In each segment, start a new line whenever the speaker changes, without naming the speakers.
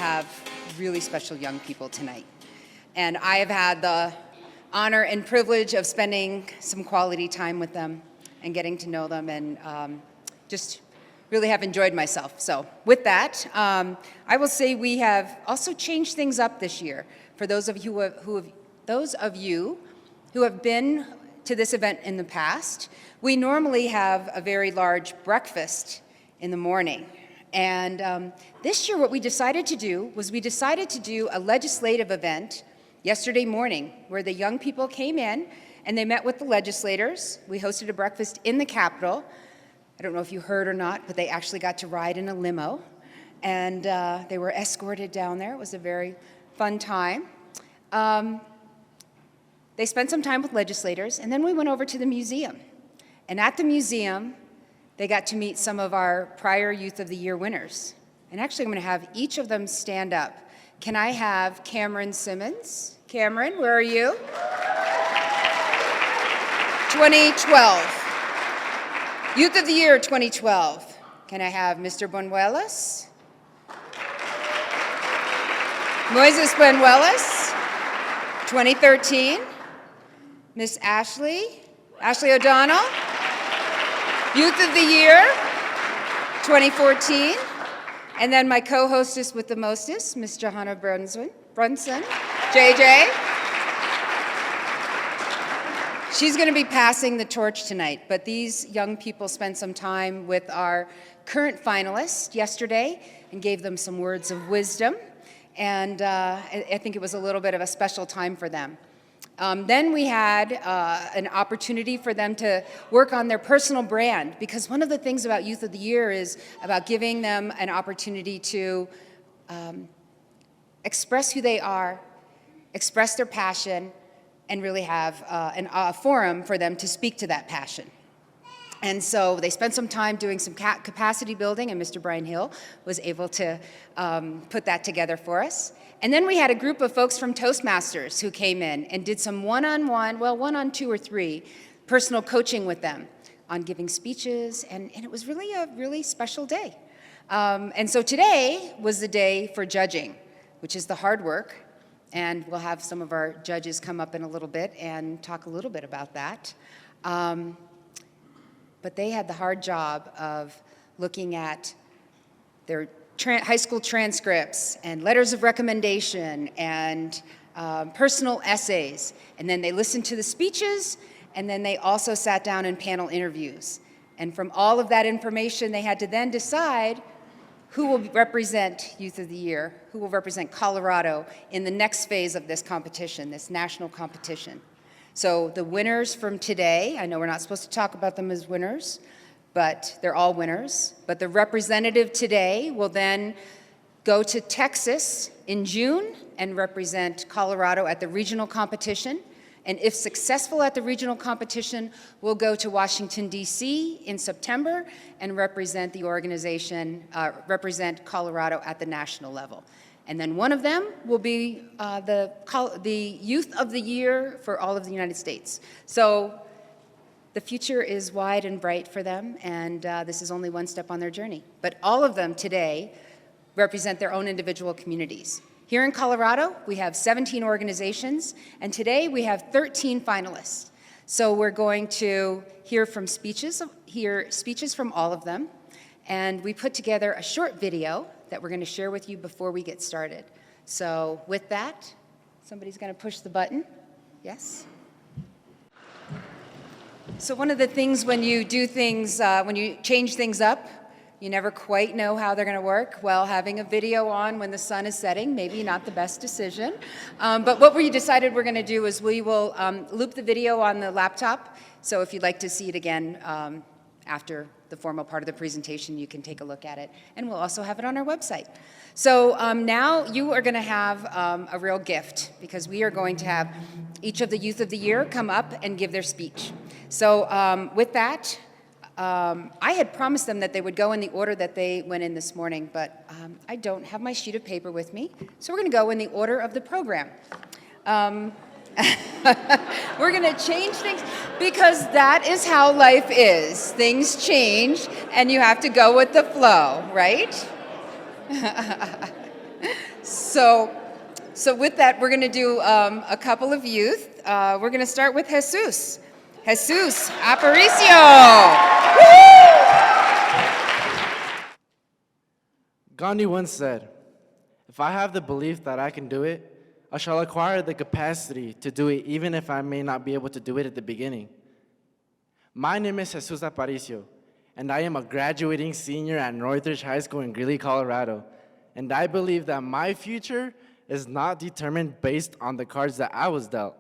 have really special young people tonight. And I have had the honor and privilege of spending some quality time with them and getting to know them, and just really have enjoyed myself. So with that, I will say we have also changed things up this year. For those of you who have been to this event in the past, we normally have a very large breakfast in the morning. And this year what we decided to do was we decided to do a legislative event yesterday morning where the young people came in and they met with the legislators. We hosted a breakfast in the Capitol. I don't know if you heard or not, but they actually got to ride in a limo, and they were escorted down there. It was a very fun time. They spent some time with legislators, and then we went over to the museum. And at the museum, they got to meet some of our prior Youth of the Year winners. And actually, I'm going to have each of them stand up. Can I have Cameron Simmons? Cameron, where are you? 2012. Youth of the Year 2012. Can I have Mr. Buenuelas? Moises Buenuelas. 2013. Miss Ashley O'Donnell. Youth of the Year 2014. And then my co-hostess with the mostest, Miss Johanna Brunson, JJ. She's going to be passing the torch tonight, but these young people spent some time with our current finalists yesterday and gave them some words of wisdom, and I think it was a little bit of a special time for them. Then we had an opportunity for them to work on their personal brand, because one of the things about Youth of the Year is about giving them an opportunity to express who they are, express their passion, and really have a forum for them to speak to that passion. And so they spent some time doing some capacity building, and Mr. Brian Hill was able to put that together for us. And then we had a group of folks from Toastmasters who came in and did some one-on-one, well, one-on two or three, personal coaching with them on giving speeches, and it was really a really special day. And so today was the day for judging, which is the hard work. And we'll have some of our judges come up in a little bit and talk a little bit about that. But they had the hard job of looking at their high school transcripts and letters of recommendation and personal essays. And then they listened to the speeches, and then they also sat down in panel interviews. And from all of that information, they had to then decide who will represent Youth of the Year, who will represent Colorado in the next phase of this competition, this national competition. So the winners from today, I know we're not supposed to talk about them as winners, but they're all winners. But the representative today will then go to Texas in June and represent Colorado at the regional competition. And if successful at the regional competition, we'll go to Washington, D.C. in September and represent the organization, represent Colorado at the national level. And then one of them will be the Youth of the Year for all of the United States. So the future is wide and bright for them, and this is only one step on their journey. But all of them today represent their own individual communities. Here in Colorado, we have 17 organizations, and today we have 13 finalists. So we're going to hear speeches from all of them, and we put together a short video that we're going to share with you before we get started. So with that, somebody's going to push the button. Yes? So one of the things when you do things, when you change things up, you never quite know how they're going to work. Well, having a video on when the sun is setting, maybe not the best decision. But what we decided we're going to do is we will loop the video on the laptop. So if you'd like to see it again after the formal part of the presentation, you can take a look at it. And we'll also have it on our website. So now you are going to have a real gift, because we are going to have each of the Youth of the Year come up and give their speech. So with that, I had promised them that they would go in the order that they went in this morning, but I don't have my sheet of paper with me, so we're going to go in the order of the program. We're going to change things, because that is how life is. Things change, and you have to go with the flow, right? So, so with that, we're going to do a couple of youth. We're going to start with Jesus. Jesus Aparicio.
Gandhi once said, "If I have the belief that I can do it, I shall acquire the capacity to do it even if I may not be able to do it at the beginning." My name is Jesus Aparicio, and I am a graduating senior at Northridge High School in Greeley, Colorado. And I believe that my future is not determined based on the cards that I was dealt.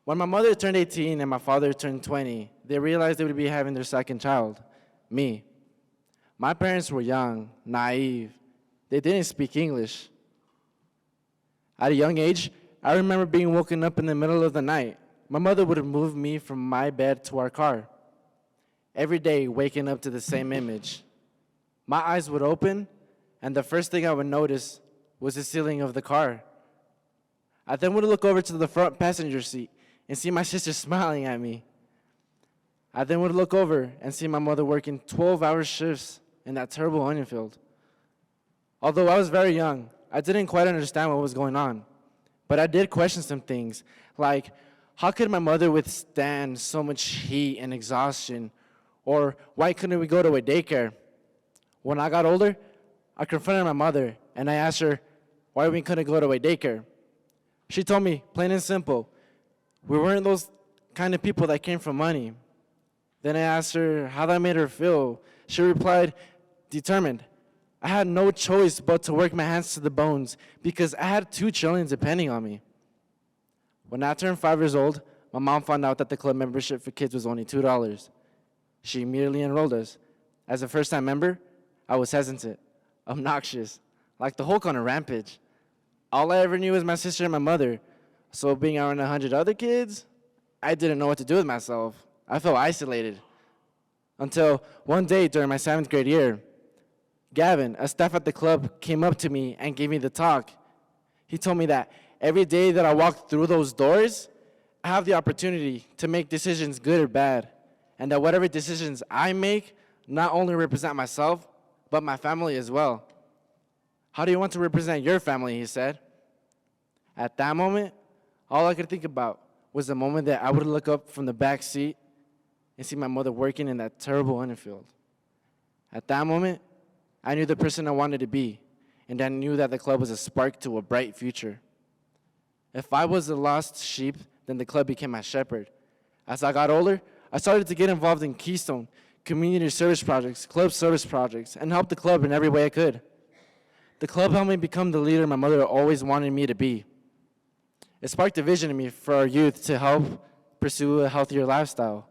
When my mother turned 18 and my father turned 20, they realized they would be having their second child, me. My parents were young, naive. They didn't speak English. At a young age, I remember being woken up in the middle of the night. My mother would move me from my bed to our car. Every day, waking up to the same image. My eyes would open, and the first thing I would notice was the ceiling of the car. I then would look over to the front passenger seat and see my sister smiling at me. I then would look over and see my mother working 12-hour shifts in that terrible onion field. Although I was very young, I didn't quite understand what was going on. But I did question some things, like how could my mother withstand so much heat and exhaustion? Or why couldn't we go to a daycare? When I got older, I confronted my mother and I asked her why we couldn't go to a daycare. She told me, plain and simple, we weren't those kind of people that came from money. Then I asked her how that made her feel. She replied, determined. I had no choice but to work my hands to the bones because I had 2 children depending on me. When I turned 5 years old, my mom found out that the club membership for kids was only $2. She immediately enrolled us. As a first-time member, I was hesitant, obnoxious, like the Hulk on a rampage. All I ever knew was my sister and my mother, so being around 100 other kids, I didn't know what to do with myself. I felt isolated. Until one day during my 7th grade year, Gavin, a staff at the club, came up to me and gave me the talk. He told me that every day that I walk through those doors, I have the opportunity to make decisions good or bad, and that whatever decisions I make not only represent myself, but my family as well. How do you want to represent your family, he said. At that moment, all I could think about was the moment that I would look up from the back seat and see my mother working in that terrible onion field. At that moment, I knew the person I wanted to be, and I knew that the club was a spark to a bright future. If I was a lost sheep, then the club became my shepherd. As I got older, I started to get involved in Keystone, community service projects, club service projects, and help the club in every way I could. The club helped me become the leader my mother always wanted me to be. It sparked a vision in me for our youth to help pursue a healthier lifestyle.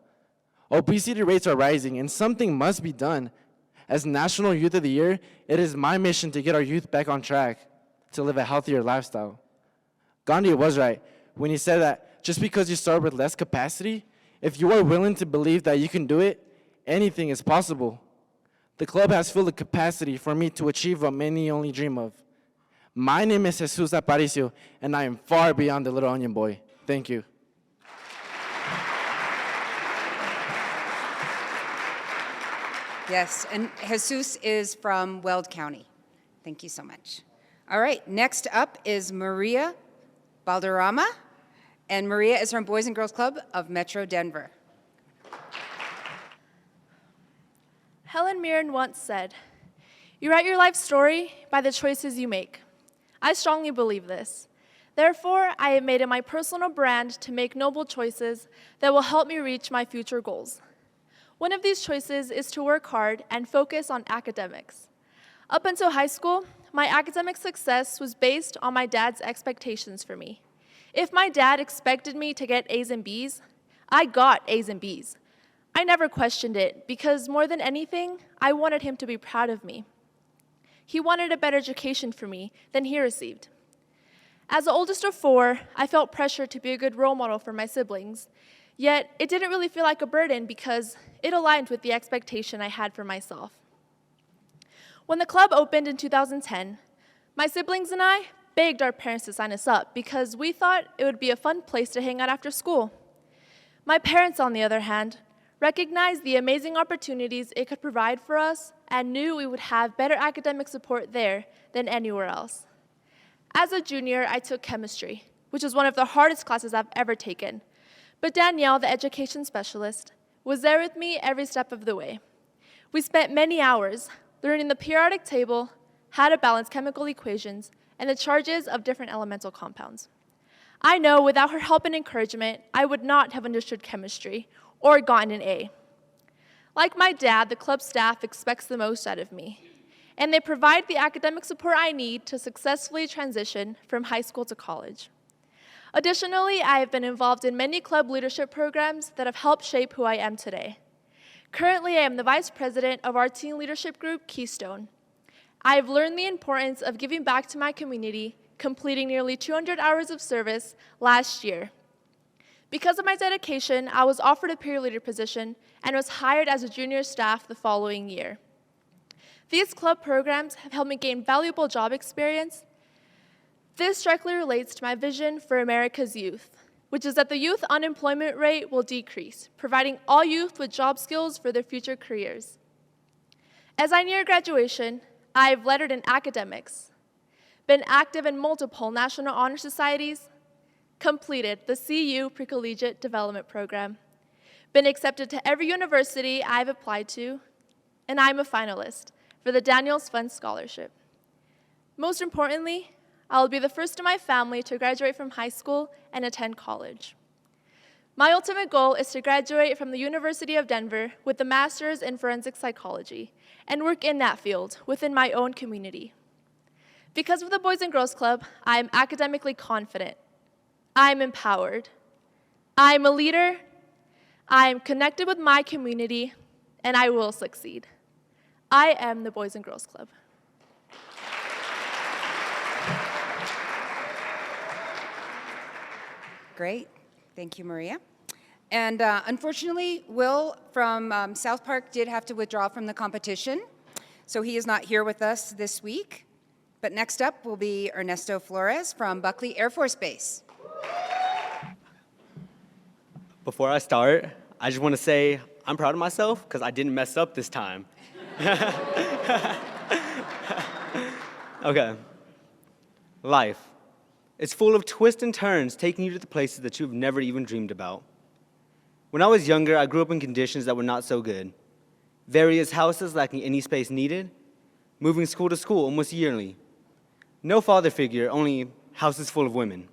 Obesity rates are rising, and something must be done. As National Youth of the Year, it is my mission to get our youth back on track to live a healthier lifestyle. Gandhi was right when he said that just because you start with less capacity, if you are willing to believe that you can do it, anything is possible. The club has filled the capacity for me to achieve what many only dream of. My name is Jesus Aparicio, and I am far beyond the little onion boy. Thank you.
Yes, and Jesus is from Weld County. Thank you so much. All right, next up is Maria Balderrama, and Maria is from Boys and Girls Club of Metro Denver.
Helen Mirren once said, "You write your life story by the choices you make." I strongly believe this. Therefore, I have made it my personal brand to make noble choices that will help me reach my future goals. One of these choices is to work hard and focus on academics. Up until high school, my academic success was based on my dad's expectations for me. If my dad expected me to get A's and B's, I got A's and B's. I never questioned it because more than anything, I wanted him to be proud of me. He wanted a better education for me than he received. As the oldest of 4, I felt pressure to be a good role model for my siblings, yet it didn't really feel like a burden because it aligned with the expectation I had for myself. When the club opened in 2010, my siblings and I begged our parents to sign us up because we thought it would be a fun place to hang out after school. My parents, on the other hand, recognized the amazing opportunities it could provide for us and knew we would have better academic support there than anywhere else. As a junior, I took chemistry, which was one of the hardest classes I've ever taken. But Danielle, the education specialist, was there with me every step of the way. We spent many hours learning the periodic table, how to balance chemical equations, and the charges of different elemental compounds. I know without her help and encouragement, I would not have understood chemistry or gotten an A. Like my dad, the club staff expects the most out of me, and they provide the academic support I need to successfully transition from high school to college. Additionally, I have been involved in many club leadership programs that have helped shape who I am today. Currently, I am the vice president of our teen leadership group, Keystone. I have learned the importance of giving back to my community, completing nearly 200 hours of service last year. Because of my dedication, I was offered a peer leader position and was hired as a junior staff the following year. These club programs have helped me gain valuable job experience. This directly relates to my vision for America's youth, which is that the youth unemployment rate will decrease, providing all youth with job skills for their future careers. As I near graduation, I have lettered in academics, been active in multiple National Honor Societies, completed the CU Precollegiate Development Program, been accepted to every university I've applied to, and I'm a finalist for the Daniels Fund Scholarship. Most importantly, I will be the first in my family to graduate from high school and attend college. My ultimate goal is to graduate from the University of Denver with a master's in forensic psychology and work in that field within my own community. Because of the Boys and Girls Club, I am academically confident. I am empowered. I am a leader. I am connected with my community, and I will succeed. I am the Boys and Girls Club.
Great. Thank you, Maria. And unfortunately, Will from South Park did have to withdraw from the competition, so he is not here with us this week. But next up will be Ernesto Flores from Buckley Air Force Base.
Before I start, I just want to say I'm proud of myself because I didn't mess up this time. Okay. Life. It's full of twists and turns, taking you to the places that you've never even dreamed about. When I was younger, I grew up in conditions that were not so good. Various houses lacking any space needed, moving school to school almost yearly. No father figure, only houses full of women.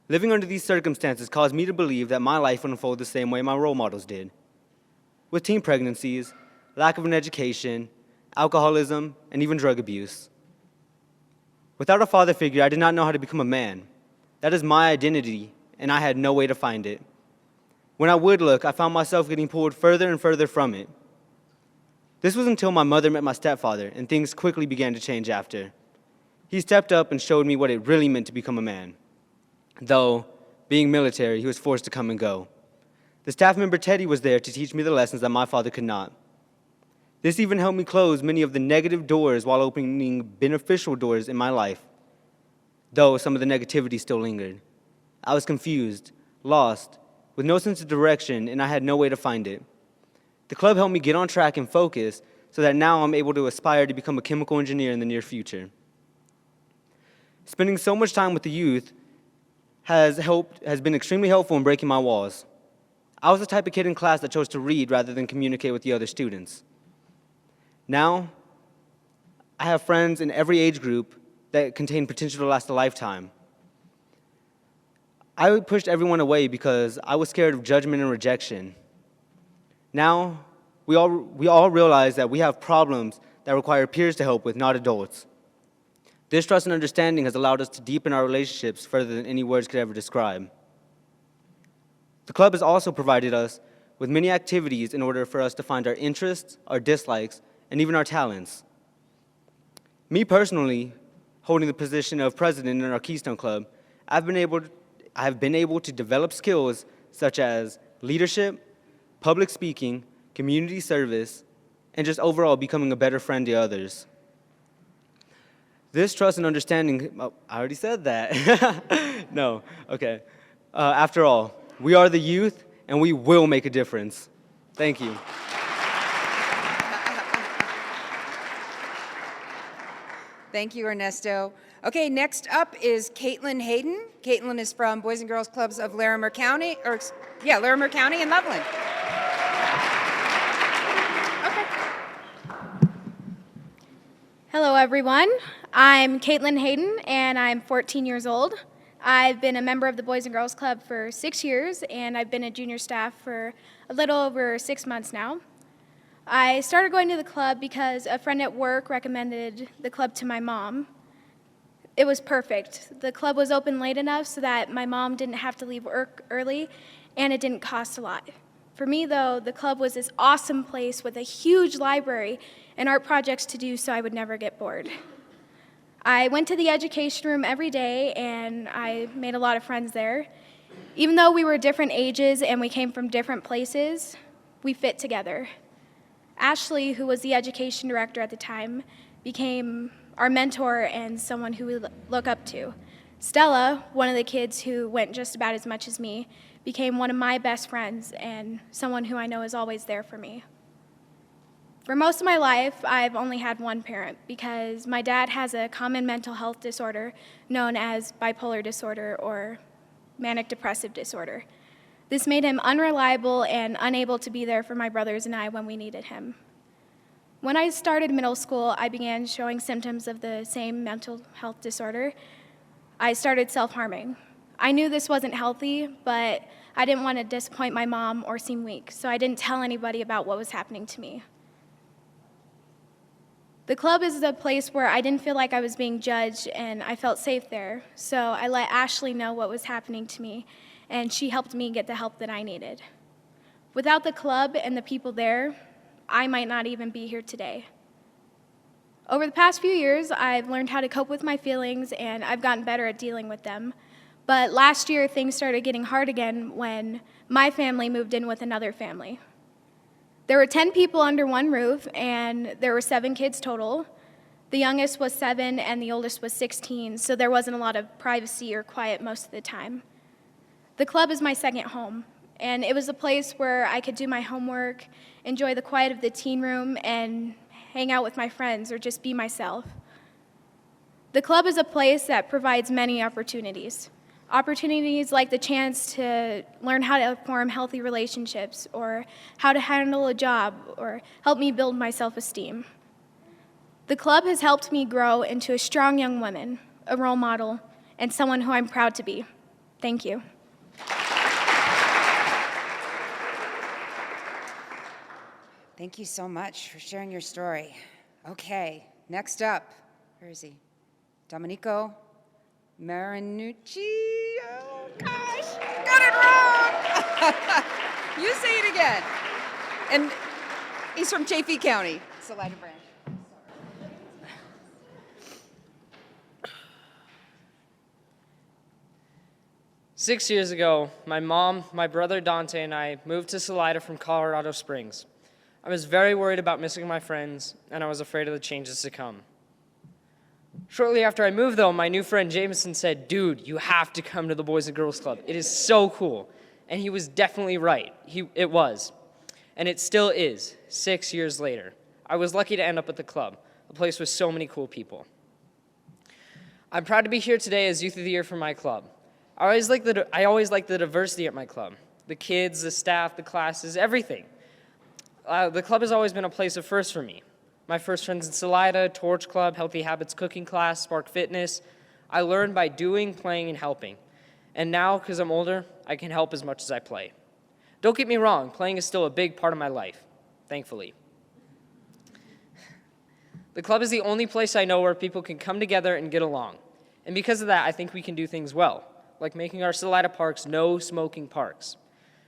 Living under these circumstances caused me to believe that my life would unfold the same way my role models did. With teen pregnancies, lack of an education, alcoholism, and even drug abuse. Without a father figure, I did not know how to become a man. That is my identity, and I had no way to find it. When I would look, I found myself getting pulled further and further from it. This was until my mother met my stepfather, and things quickly began to change after. He stepped up and showed me what it really meant to become a man. Though, being military, he was forced to come and go. The staff member Teddy was there to teach me the lessons that my father could not. This even helped me close many of the negative doors while opening beneficial doors in my life, though some of the negativity still lingered. I was confused, lost, with no sense of direction, and I had no way to find it. The club helped me get on track and focus so that now I'm able to aspire to become a chemical engineer in the near future. Spending so much time with the youth has been extremely helpful in breaking my walls. I was the type of kid in class that chose to read rather than communicate with the other students. Now, I have friends in every age group that contain potential to last a lifetime. I pushed everyone away because I was scared of judgment and rejection. Now, we all realize that we have problems that require peers to help with, not adults. This trust and understanding has allowed us to deepen our relationships further than any words could ever describe. The club has also provided us with many activities in order for us to find our interests, our dislikes, and even our talents. Me personally, holding the position of president in our Keystone Club, I have been able to develop skills such as leadership, public speaking, community service, and just overall becoming a better friend to others. This trust and understanding, I already said that. No, okay. After all, we are the youth, and we will make a difference. Thank you.
Thank you, Ernesto. Okay, next up is Caitlin Hayden. Caitlin is from Boys and Girls Clubs of Larimer County, Larimer County and Loveland.
Hello, everyone. I'm Caitlin Hayden, and I'm 14 years old. I've been a member of the Boys and Girls Club for 6 years, and I've been a junior staff for a little over 6 months now. I started going to the club because a friend at work recommended the club to my mom. It was perfect. The club was open late enough so that my mom didn't have to leave work early, and it didn't cost a lot. For me, though, the club was this awesome place with a huge library and art projects to do so I would never get bored. I went to the education room every day, and I made a lot of friends there. Even though we were different ages and we came from different places, we fit together. Ashley, who was the education director at the time, became our mentor and someone who we look up to. Stella, one of the kids who went just about as much as me, became one of my best friends and someone who I know is always there for me. For most of my life, I've only had one parent because my dad has a common mental health disorder known as bipolar disorder or manic depressive disorder. This made him unreliable and unable to be there for my brothers and I when we needed him. When I started middle school, I began showing symptoms of the same mental health disorder. I started self-harming. I knew this wasn't healthy, but I didn't want to disappoint my mom or seem weak, so I didn't tell anybody about what was happening to me. The club is a place where I didn't feel like I was being judged, and I felt safe there, so I let Ashley know what was happening to me, and she helped me get the help that I needed. Without the club and the people there, I might not even be here today. Over the past few years, I've learned how to cope with my feelings, and I've gotten better at dealing with them. But last year, things started getting hard again when my family moved in with another family. There were 10 people under one roof, and there were 7 kids total. The youngest was 7, and the oldest was 16, so there wasn't a lot of privacy or quiet most of the time. The club is my second home, and it was a place where I could do my homework, enjoy the quiet of the teen room, and hang out with my friends or just be myself. The club is a place that provides many opportunities. Opportunities like the chance to learn how to form healthy relationships or how to handle a job or help me build my self-esteem. The club has helped me grow into a strong young woman, a role model, and someone who I'm proud to be. Thank you.
Thank you so much for sharing your story. Okay, next up, where is he? Domenico Marinucci. Oh gosh, got it wrong. You say it again. And he's from Chaffee County, Salida Branch.
6 years ago, my mom, my brother Dante, and I moved to Salida from Colorado Springs. I was very worried about missing my friends, and I was afraid of the changes to come. Shortly after I moved, though, my new friend Jameson said, "Dude, you have to come to the Boys and Girls Club. It is so cool." And he was definitely right. It was. And it still is, 6 years later. I was lucky to end up at the club, a place with so many cool people. I'm proud to be here today as Youth of the Year for my club. I always like the diversity at my club. The kids, the staff, the classes, everything. The club has always been a place of first for me. My first friends in Salida, Torch Club, Healthy Habits cooking class, Spark Fitness. I learned by doing, playing, and helping. And now, because I'm older, I can help as much as I play. Don't get me wrong, playing is still a big part of my life, thankfully. The club is the only place I know where people can come together and get along. And because of that, I think we can do things well, like making our Salida parks no smoking parks.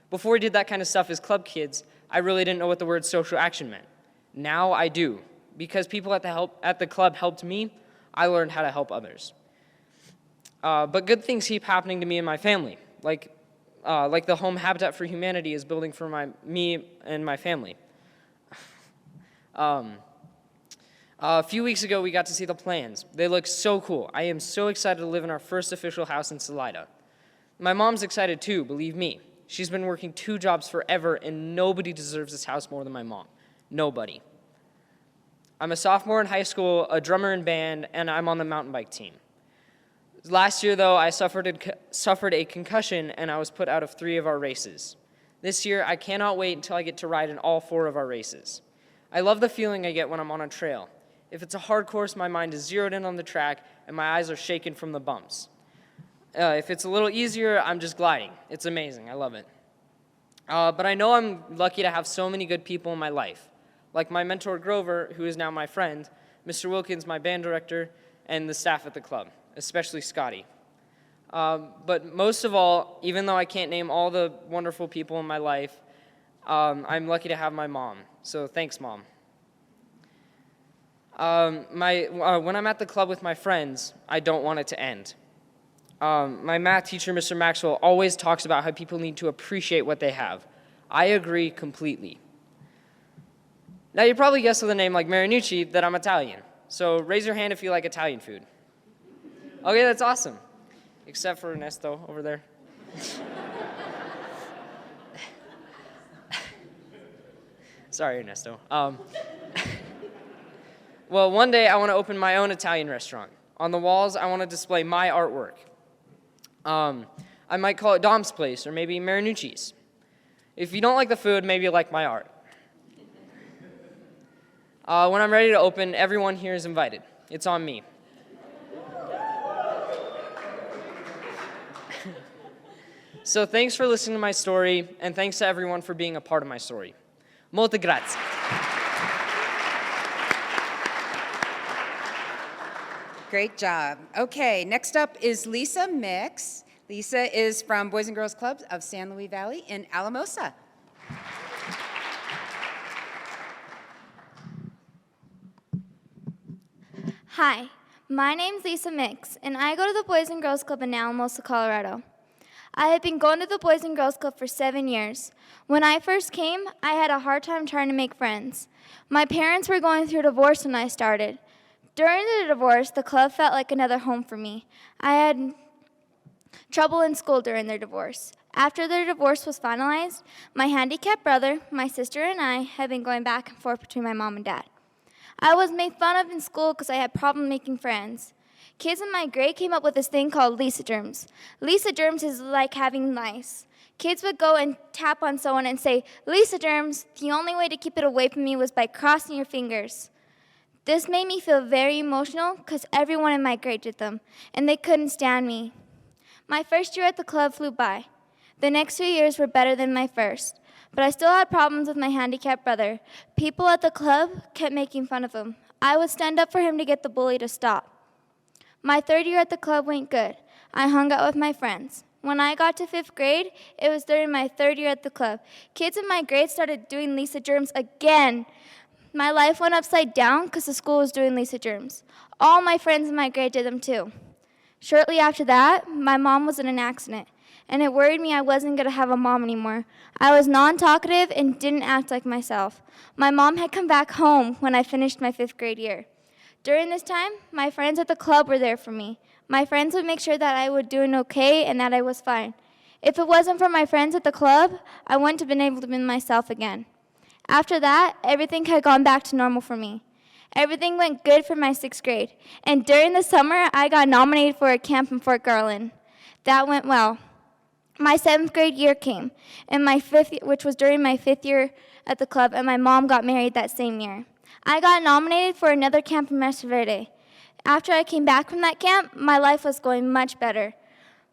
Before we did that kind of stuff as club kids, I really didn't know what the word social action meant. Now I do. Because people at the club helped me, I learned how to help others. But good things keep happening to me and my family, like the home Habitat for Humanity is building for me and my family. A few weeks ago, we got to see the plans. They look so cool. I am so excited to live in our first official house in Salida. My mom's excited too, believe me. She's been working 2 jobs forever, and nobody deserves this house more than my mom. Nobody. I'm a sophomore in high school, a drummer in band, and I'm on the mountain bike team. Last year, though, I suffered a concussion and I was put out of 3 of our races. This year, I cannot wait until I get to ride in all 4 of our races. I love the feeling I get when I'm on a trail. If it's a hard course, my mind is zeroed in on the track and my eyes are shaking from the bumps. If it's a little easier, I'm just gliding. It's amazing. I love it. But I know I'm lucky to have so many good people in my life, like my mentor Grover, who is now my friend, Mr. Wilkins, my band director, and the staff at the club, especially Scotty. But most of all, even though I can't name all the wonderful people in my life, I'm lucky to have my mom. So thanks, Mom. When I'm at the club with my friends, I don't want it to end. My math teacher, Mr. Maxwell, always talks about how people need to appreciate what they have. I agree completely. Now, you probably guessed with a name like Marinucci that I'm Italian. So raise your hand if you like Italian food. Okay, that's awesome. Except for Ernesto over there. Sorry, Ernesto. Well, one day I want to open my own Italian restaurant. On the walls, I want to display my artwork. I might call it Dom's Place or maybe Marinucci's. If you don't like the food, maybe you like my art. When I'm ready to open, everyone here is invited. It's on me. So thanks for listening to my story, and thanks to everyone for being a part of my story. Molte grazie.
Great job. Okay, next up is Lisa Mix. Lisa is from Boys and Girls Club of San Luis Valley in Alamosa.
Hi, my name's Lisa Mix, and I go to the Boys and Girls Club in Alamosa, Colorado. I have been going to the Boys and Girls Club for 7 years. When I first came, I had a hard time trying to make friends. My parents were going through a divorce when I started. During the divorce, the club felt like another home for me. I had trouble in school during their divorce. After their divorce was finalized, my handicapped brother, my sister, and I have been going back and forth between my mom and dad. I was made fun of in school because I had problems making friends. Kids in my grade came up with this thing called Lisa germs. Lisa germs is like having lice. Kids would go and tap on someone and say, "Lisa germs." The only way to keep it away from me was by crossing your fingers. This made me feel very emotional because everyone in my grade did them, and they couldn't stand me. My first year at the club flew by. The next 2 years were better than my first, but I still had problems with my handicapped brother. People at the club kept making fun of him. I would stand up for him to get the bully to stop. My 3rd year at the club went good. I hung out with my friends. When I got to 5th grade, it was during my 3rd year at the club. Kids in my grade started doing Lisa germs again. My life went upside down because the school was doing Lisa germs. All my friends in my grade did them too. Shortly after that, my mom was in an accident, and it worried me I wasn't going to have a mom anymore. I was non-talkative and didn't act like myself. My mom had come back home when I finished my 5th grade year. During this time, my friends at the club were there for me. My friends would make sure that I was doing okay and that I was fine. If it wasn't for my friends at the club, I wouldn't have been able to be myself again. After that, everything had gone back to normal for me. Everything went good for my 6th grade. And during the summer, I got nominated for a camp in Fort Garland. That went well. My 7th grade year came, and which was during my 5th year at the club, and my mom got married that same year. I got nominated for another camp in Mesa Verde. After I came back from that camp, my life was going much better.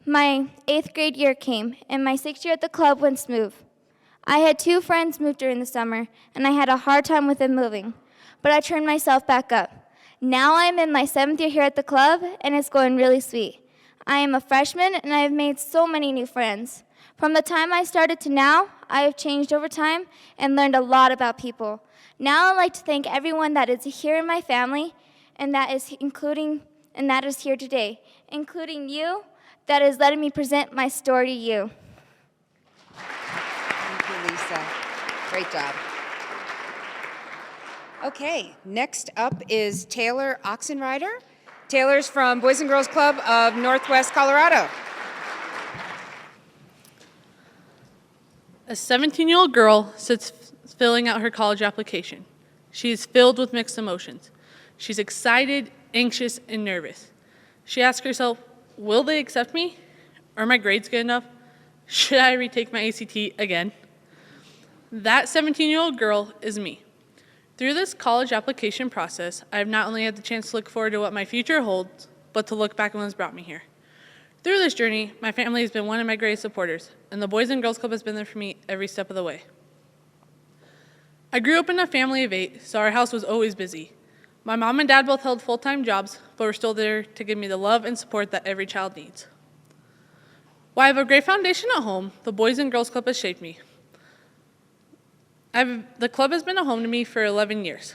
My 8th grade year came, and my 6th year at the club went smooth. I had 2 friends move during the summer, and I had a hard time with them moving, but I turned myself back up. Now I'm in my 7th year here at the club, and it's going really sweet. I am a freshman, and I have made so many new friends. From the time I started to now, I have changed over time and learned a lot about people. Now I'd like to thank everyone that is here in my family, and that is here today, including you, that is letting me present my story to you.
Thank you, Lisa. Great job. Okay, next up is Taylor Oxenrider. Taylor's from Boys and Girls Club of Northwest Colorado.
A 17-year-old girl sits filling out her college application. She is filled with mixed emotions. She's excited, anxious, and nervous. She asks herself, will they accept me? Are my grades good enough? Should I retake my ACT again? That 17-year-old girl is me. Through this college application process, I have not only had the chance to look forward to what my future holds, but to look back on what has brought me here. Through this journey, my family has been one of my greatest supporters, and the Boys and Girls Club has been there for me every step of the way. I grew up in a family of 8, so our house was always busy. My mom and dad both held full-time jobs, but were still there to give me the love and support that every child needs. While I have a great foundation at home, the Boys and Girls Club has shaped me. The club has been a home to me for 11 years.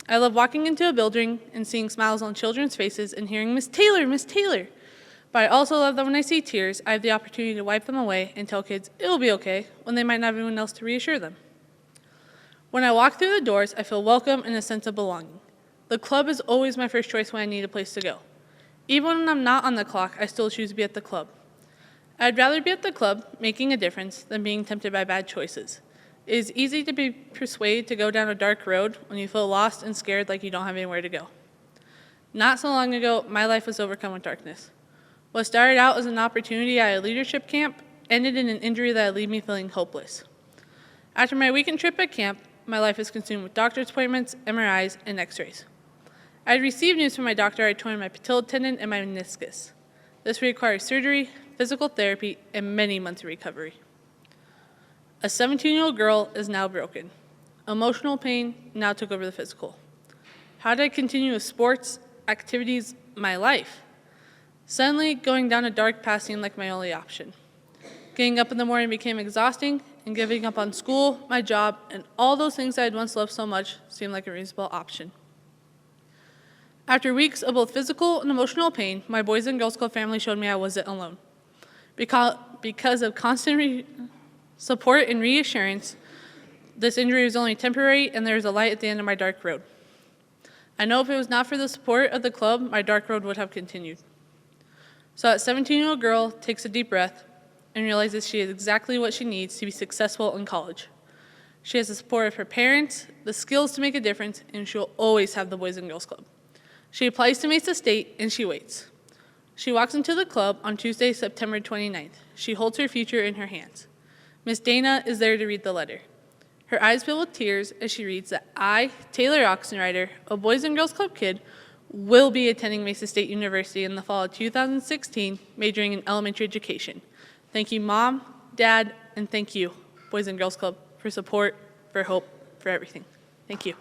I love walking into a building and seeing smiles on children's faces and hearing, "Miss Taylor, Miss Taylor." But I also love that when I see tears, I have the opportunity to wipe them away and tell kids it'll be okay when they might not have anyone else to reassure them. When I walk through the doors, I feel welcome and a sense of belonging. The club is always my first choice when I need a place to go. Even when I'm not on the clock, I still choose to be at the club. I'd rather be at the club, making a difference, than being tempted by bad choices. It is easy to be persuaded to go down a dark road when you feel lost and scared like you don't have anywhere to go. Not so long ago, my life was overcome with darkness. What started out as an opportunity at a leadership camp ended in an injury that left me feeling hopeless. After my weekend trip at camp, my life is consumed with doctor's appointments, MRIs, and x-rays. I had received news from my doctor I torn my patellar tendon and my meniscus. This requires surgery, physical therapy, and many months of recovery. A 17-year-old girl is now broken. Emotional pain now took over the physical. How did I continue with sports, activities, my life? Suddenly, going down a dark path seemed like my only option. Getting up in the morning became exhausting, and giving up on school, my job, and all those things I had once loved so much seemed like a reasonable option. After weeks of both physical and emotional pain, my Boys and Girls Club family showed me I wasn't alone. Because of constant support and reassurance, this injury was only temporary and there was a light at the end of my dark road. I know if it was not for the support of the club, my dark road would have continued. So that 17-year-old girl takes a deep breath and realizes she has exactly what she needs to be successful in college. She has the support of her parents, the skills to make a difference, and she will always have the Boys and Girls Club. She applies to Mesa State and she waits. She walks into the club on Tuesday, September 29th. She holds her future in her hands. Miss Dana is there to read the letter. Her eyes fill with tears as she reads that I, Taylor Oxenrider, a Boys and Girls Club kid, will be attending Mesa State University in the fall of 2016, majoring in elementary education. Thank you, Mom, Dad, and thank you, Boys and Girls Club, for support, for hope, for everything. Thank you.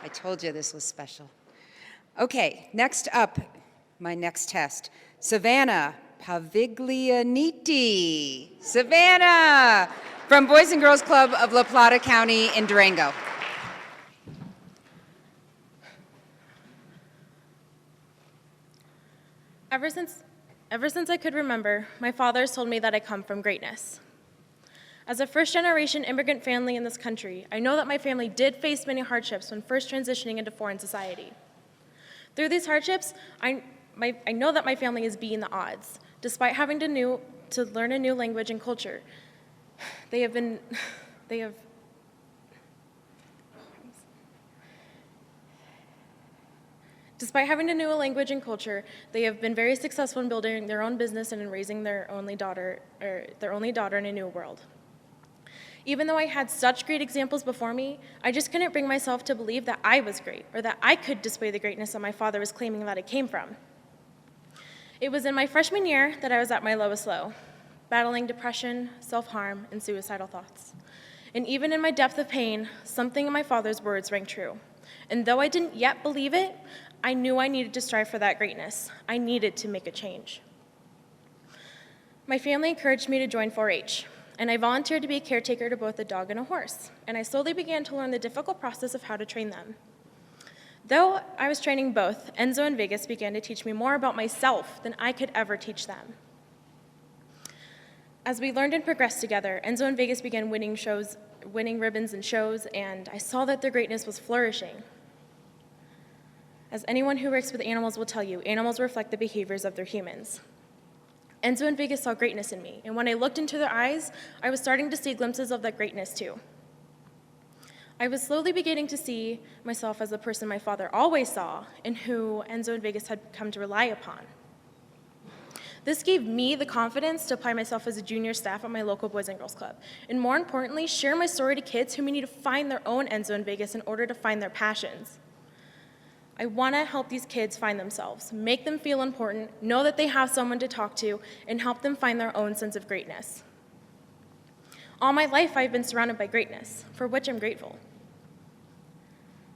I told you this was special. Okay, next up, my next test, Savannah Paviglianiti. Savannah, from Boys and Girls Club of La Plata County in Durango.
Ever since I could remember, my father has told me that I come from greatness. As a first-generation immigrant family in this country, I know that my family did face many hardships when first transitioning into foreign society. Through these hardships, I know that my family is beating the odds. Despite having to learn a new language and culture, Despite having to know a language and culture, they have been very successful in building their own business and in raising their only daughter in a new world. Even though I had such great examples before me, I just couldn't bring myself to believe that I was great or that I could display the greatness that my father was claiming that I came from. It was in my freshman year that I was at my lowest low, battling depression, self-harm, and suicidal thoughts. And even in my depth of pain, something in my father's words rang true. And though I didn't yet believe it, I knew I needed to strive for that greatness. I needed to make a change. My family encouraged me to join 4-H, and I volunteered to be a caretaker to both a dog and a horse, and I slowly began to learn the difficult process of how to train them. Though I was training both, Enzo and Vegas began to teach me more about myself than I could ever teach them. As we learned and progressed together, Enzo and Vegas began winning ribbons and shows, and I saw that their greatness was flourishing. As anyone who works with animals will tell you, animals reflect the behaviors of their humans. Enzo and Vegas saw greatness in me, and when I looked into their eyes, I was starting to see glimpses of that greatness too. I was slowly beginning to see myself as the person my father always saw and who Enzo and Vegas had come to rely upon. This gave me the confidence to apply myself as a junior staff at my local Boys and Girls Club, and more importantly, share my story to kids who may need to find their own Enzo and Vegas in order to find their passions. I want to help these kids find themselves, make them feel important, know that they have someone to talk to, and help them find their own sense of greatness. All my life, I've been surrounded by greatness, for which I'm grateful.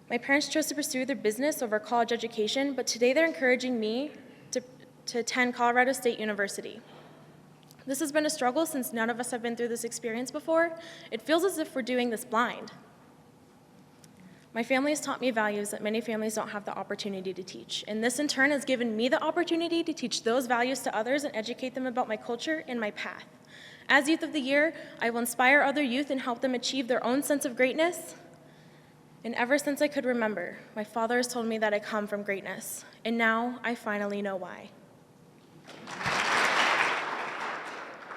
My parents chose to pursue their business over college education, but today they're encouraging me to attend Colorado State University. This has been a struggle since none of us have been through this experience before. It feels as if we're doing this blind. My family has taught me values that many families don't have the opportunity to teach, and this in turn has given me the opportunity to teach those values to others and educate them about my culture and my path. As Youth of the Year, I will inspire other youth and help them achieve their own sense of greatness. And ever since I could remember, my father has told me that I come from greatness, and now I finally know why.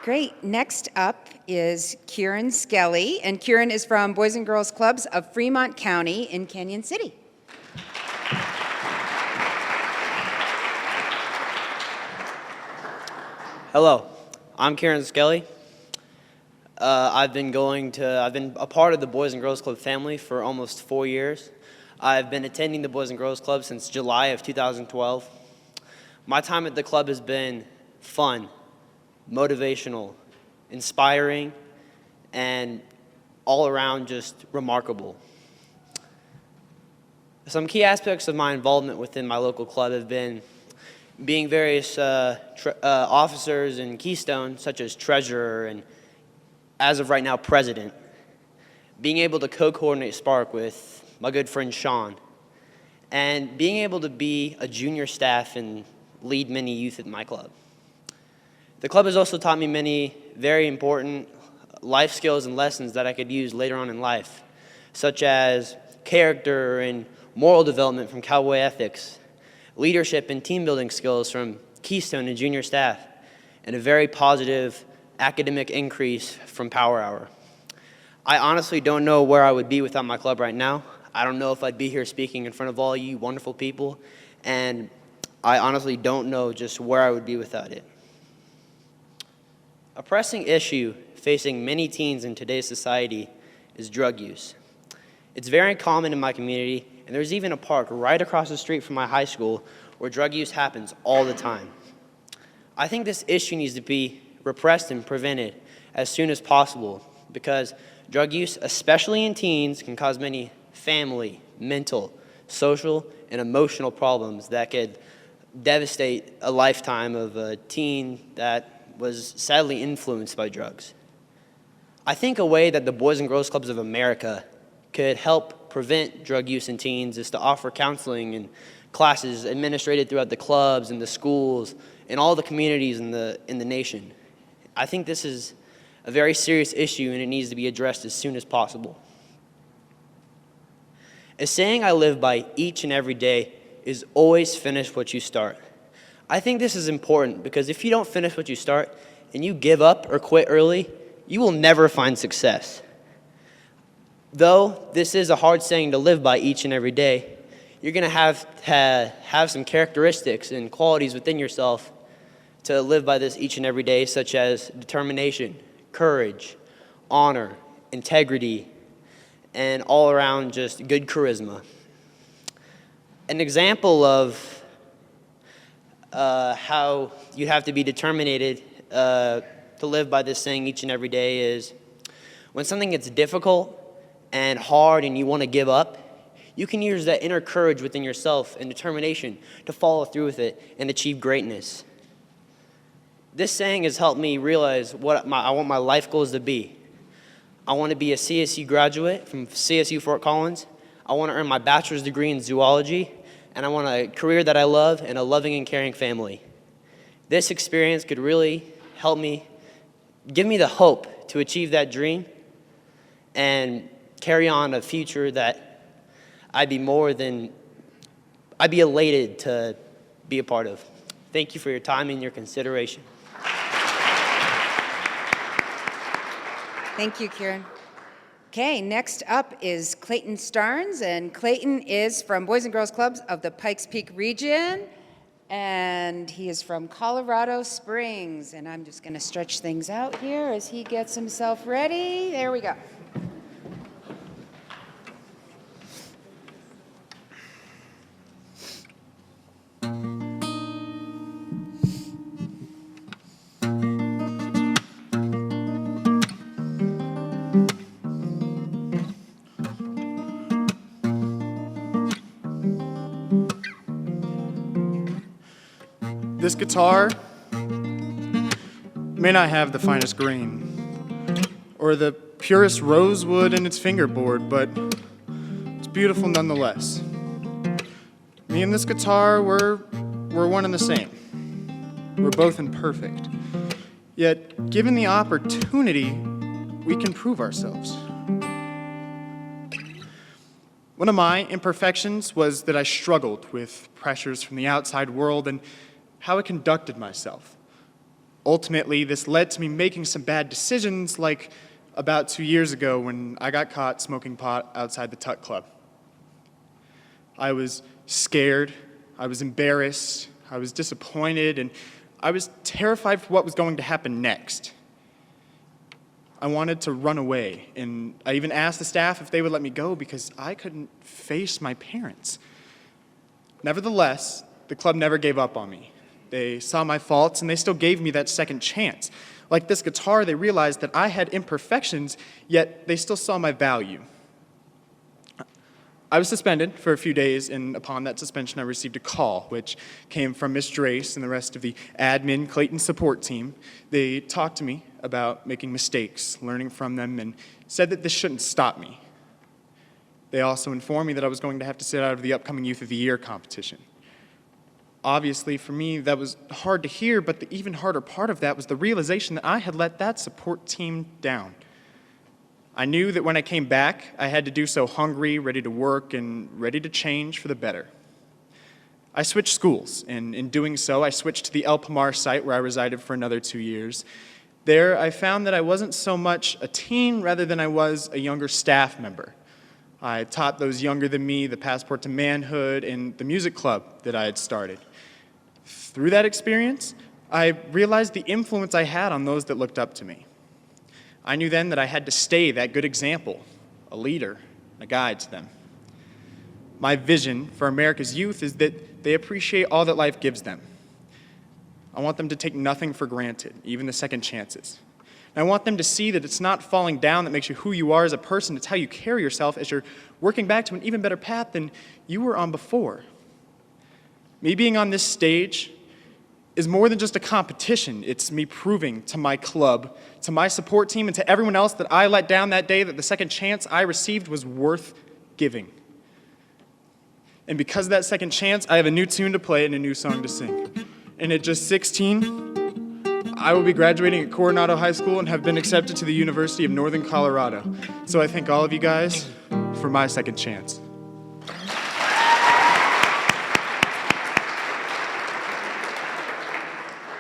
Great. Next up is Kieran Skelly, and Kieran is from Boys and Girls Clubs of Fremont County in Canyon City.
Hello, I'm Kieran Skelly. I've been a part of the Boys and Girls Club family for almost 4 years. I've been attending the Boys and Girls Club since July of 2012. My time at the club has been fun, motivational, inspiring, and all around just remarkable. Some key aspects of my involvement within my local club have been being various officers in Keystone, such as treasurer and, as of right now, president. Being able to co-coordinate Spark with my good friend Sean, and being able to be a junior staff and lead many youth at my club. The club has also taught me many very important life skills and lessons that I could use later on in life, such as character and moral development from cowboy ethics, leadership and team building skills from Keystone and junior staff, and a very positive academic increase from Power Hour. I honestly don't know where I would be without my club right now. I don't know if I'd be here speaking in front of all you wonderful people, and I honestly don't know just where I would be without it. A pressing issue facing many teens in today's society is drug use. It's very common in my community, and there's even a park right across the street from my high school where drug use happens all the time. I think this issue needs to be repressed and prevented as soon as possible because drug use, especially in teens, can cause many family, mental, social, and emotional problems that could devastate a lifetime of a teen that was sadly influenced by drugs. I think a way that the Boys and Girls Clubs of America could help prevent drug use in teens is to offer counseling and classes administrated throughout the clubs and the schools and all the communities in the nation. I think this is a very serious issue and it needs to be addressed as soon as possible. A saying I live by each and every day is always finish what you start. I think this is important because if you don't finish what you start and you give up or quit early, you will never find success. Though this is a hard saying to live by each and every day, you're going to have some characteristics and qualities within yourself to live by this each and every day, such as determination, courage, honor, integrity, and all around just good charisma. An example of how you have to be determined to live by this saying each and every day is when something gets difficult and hard and you want to give up, you can use that inner courage within yourself and determination to follow through with it and achieve greatness. This saying has helped me realize what I want my life goals to be. I want to be a CSU graduate from CSU Fort Collins. I want to earn my bachelor's degree in zoology, and I want a career that I love and a loving and caring family. This experience could really help me, give me the hope to achieve that dream and carry on a future that I'd be elated to be a part of. Thank you for your time and your consideration.
Thank you, Kieran. Okay, next up is Clayton Starnes, and Clayton is from Boys and Girls Clubs of the Pikes Peak region, and he is from Colorado Springs. And I'm just going to stretch things out here as he gets himself ready. There we go.
This guitar may not have the finest grain or the purest rosewood in its fingerboard, but it's beautiful nonetheless. Me and this guitar, we're one and the same. We're both imperfect. Yet, given the opportunity, we can prove ourselves. One of my imperfections was that I struggled with pressures from the outside world and how I conducted myself. Ultimately, this led to me making some bad decisions, like about 2 years ago when I got caught smoking pot outside the Tuck Club. I was scared, I was embarrassed, I was disappointed, and I was terrified for what was going to happen next. I wanted to run away, and I even asked the staff if they would let me go because I couldn't face my parents. Nevertheless, the club never gave up on me. They saw my faults, and they still gave me that second chance. Like this guitar, they realized that I had imperfections, yet they still saw my value. I was suspended for a few days, and upon that suspension, I received a call, which came from Miss Drace and the rest of the admin Clayton support team. They talked to me about making mistakes, learning from them, and said that this shouldn't stop me. They also informed me that I was going to have to sit out of the upcoming Youth of the Year competition. Obviously, for me, that was hard to hear, but the even harder part of that was the realization that I had let that support team down. I knew that when I came back, I had to do so hungry, ready to work, and ready to change for the better. I switched schools, and in doing so, I switched to the El Pomar site where I resided for another 2 years. There, I found that I wasn't so much a teen rather than I was a younger staff member. I taught those younger than me the passport to manhood and the music club that I had started. Through that experience, I realized the influence I had on those that looked up to me. I knew then that I had to stay that good example, a leader, a guide to them. My vision for America's youth is that they appreciate all that life gives them. I want them to take nothing for granted, even the second chances. And I want them to see that it's not falling down that makes you who you are as a person, it's how you carry yourself as you're working back to an even better path than you were on before. Me being on this stage is more than just a competition. It's me proving to my club, to my support team, and to everyone else that I let down that day that the second chance I received was worth giving. And because of that second chance, I have a new tune to play and a new song to sing. And at just 16, I will be graduating at Coronado High School and have been accepted to the University of Northern Colorado. So I thank all of you guys for my second chance.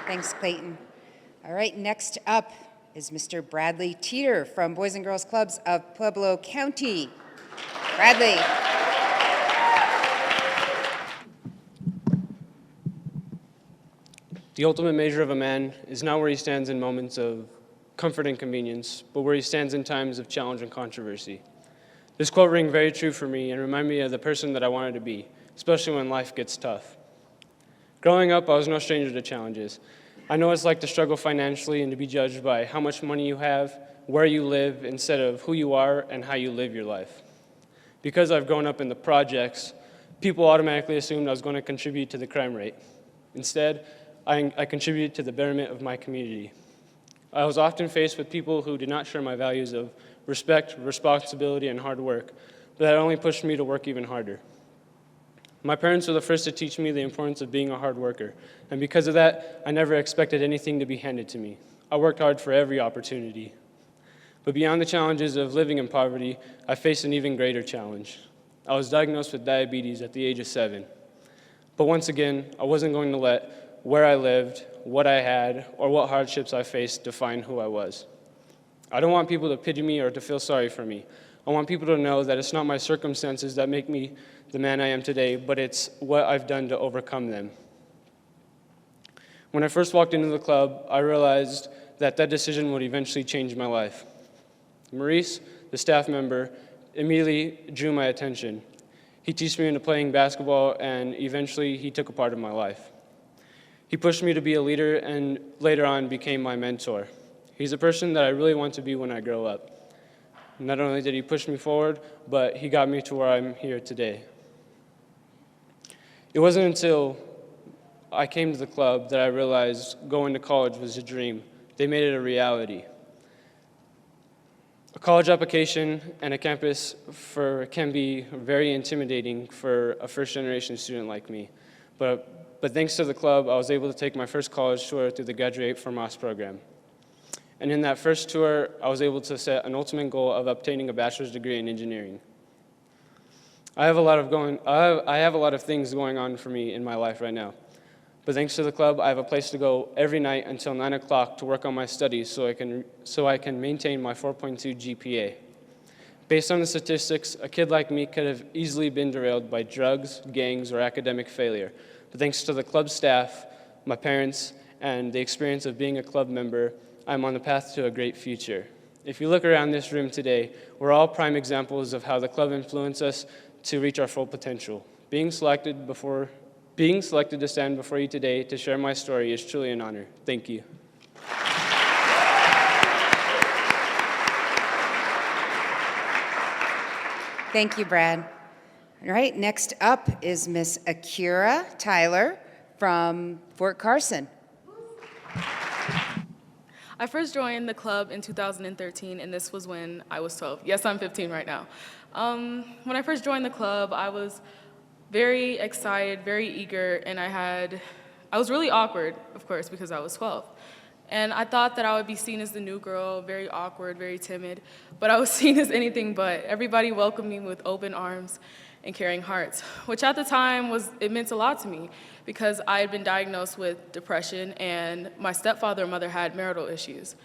Thanks, Clayton. All right, next up is Mr. Bradley Teeter from Boys and Girls Clubs of Pueblo County. Bradley.
The ultimate measure of a man is not where he stands in moments of comfort and convenience, but where he stands in times of challenge and controversy. This quote rang very true for me and reminded me of the person that I wanted to be, especially when life gets tough. Growing up, I was no stranger to challenges. I know what it's like to struggle financially and to be judged by how much money you have, where you live, instead of who you are and how you live your life. Because I've grown up in the projects, people automatically assumed I was going to contribute to the crime rate. Instead, I contributed to the betterment of my community. I was often faced with people who did not share my values of respect, responsibility, and hard work, but that only pushed me to work even harder. My parents were the first to teach me the importance of being a hard worker, and because of that, I never expected anything to be handed to me. I worked hard for every opportunity. But beyond the challenges of living in poverty, I faced an even greater challenge. I was diagnosed with diabetes at the age of 7. But once again, I wasn't going to let where I lived, what I had, or what hardships I faced define who I was. I don't want people to pity me or to feel sorry for me. I want people to know that it's not my circumstances that make me the man I am today, but it's what I've done to overcome them. When I first walked into the club, I realized that that decision would eventually change my life. Maurice, the staff member, immediately drew my attention. He teased me into playing basketball, and eventually he took a part of my life. He pushed me to be a leader and later on became my mentor. He's a person that I really want to be when I grow up. Not only did he push me forward, but he got me to where I'm here today. It wasn't until I came to the club that I realized going to college was a dream. They made it a reality. A college application and a campus can be very intimidating for a first-generation student like me. But thanks to the club, I was able to take my first college tour through the Graduate from Moss program. And in that first tour, I was able to set an ultimate goal of obtaining a bachelor's degree in engineering. I have a lot of things going on for me in my life right now. But thanks to the club, I have a place to go every night until 9 o'clock to work on my studies so I can maintain my 4.2 GPA. Based on the statistics, a kid like me could have easily been derailed by drugs, gangs, or academic failure. But thanks to the club staff, my parents, and the experience of being a club member, I'm on the path to a great future. If you look around this room today, we're all prime examples of how the club influenced us to reach our full potential. Being selected to stand before you today to share my story is truly an honor. Thank you.
Thank you, Brad. All right, next up is Miss Akira Tyler from Fort Carson.
I first joined the club in 2013, and this was when I was 12. Yes, I'm 15 right now. When I first joined the club, I was very excited, very eager, and I was really awkward, of course, because I was 12. And I thought that I would be seen as the new girl, very awkward, very timid, but I was seen as anything but. Everybody welcomed me with open arms and caring hearts, which at the time it meant a lot to me because I had been diagnosed with depression and my stepfather and mother had marital issues.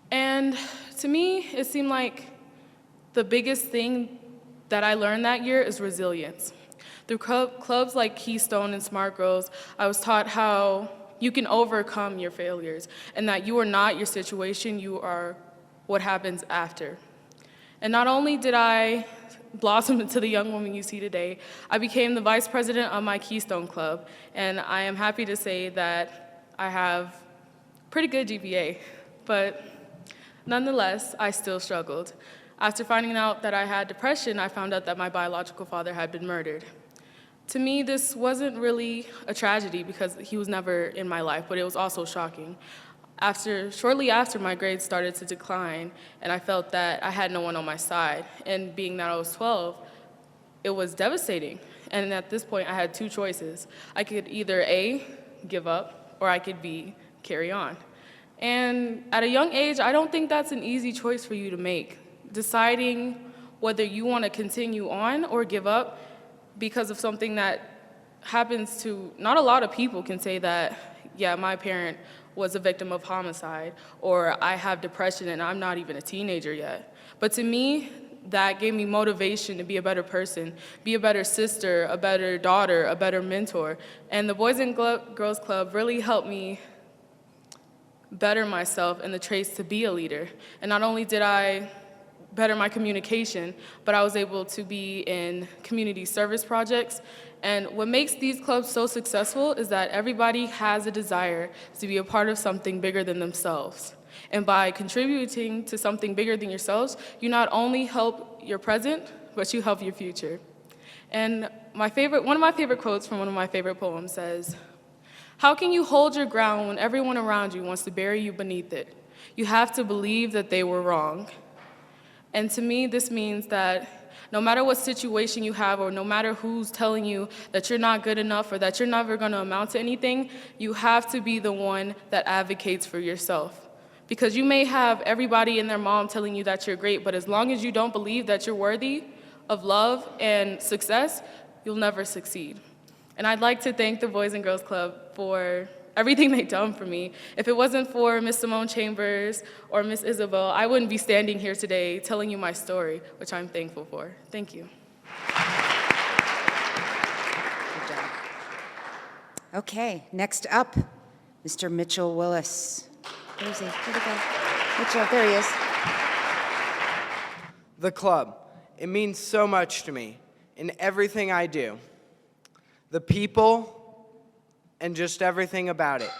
And to me, it seemed like the biggest thing that I learned that year is resilience. Through clubs like Keystone and Smart Girls, I was taught how you can overcome your failures and that you are not your situation, you are what happens after. And not only did I blossom into the young woman you see today, I became the vice president of my Keystone Club, and I am happy to say that I have pretty good GPA, but nonetheless, I still struggled. After finding out that I had depression, I found out that my biological father had been murdered. To me, this wasn't really a tragedy because he was never in my life, but it was also shocking. Shortly after, my grades started to decline, and I felt that I had no one on my side. And being that I was 12, it was devastating. And at this point, I had two choices. I could either A, give up, or I could B, carry on. And at a young age, I don't think that's an easy choice for you to make. Deciding whether you want to continue on or give up because of something that happens to, not a lot of people can say that, yeah, my parent was a victim of homicide, or I have depression and I'm not even a teenager yet. But to me, that gave me motivation to be a better person, be a better sister, a better daughter, a better mentor. And the Boys and Girls Club really helped me better myself and the traits to be a leader. And not only did I better my communication, but I was able to be in community service projects. And what makes these clubs so successful is that everybody has a desire to be a part of something bigger than themselves. And by contributing to something bigger than yourselves, you not only help your present, but you help your future. And one of my favorite quotes from one of my favorite poems says, "How can you hold your ground when everyone around you wants to bury you beneath it? You have to believe that they were wrong." And to me, this means that no matter what situation you have or no matter who's telling you that you're not good enough or that you're never going to amount to anything, you have to be the one that advocates for yourself. Because you may have everybody and their mom telling you that you're great, but as long as you don't believe that you're worthy of love and success, you'll never succeed. And I'd like to thank the Boys and Girls Club for everything they've done for me. If it wasn't for Miss Simone Chambers or Miss Isabel, I wouldn't be standing here today telling you my story, which I'm thankful for. Thank you.
Good job. Okay, next up, Mr. Mitchell Willis. Where is he? Where'd he go? Mitchell, there he is.
The club. It means so much to me in everything I do. The people and just everything about it.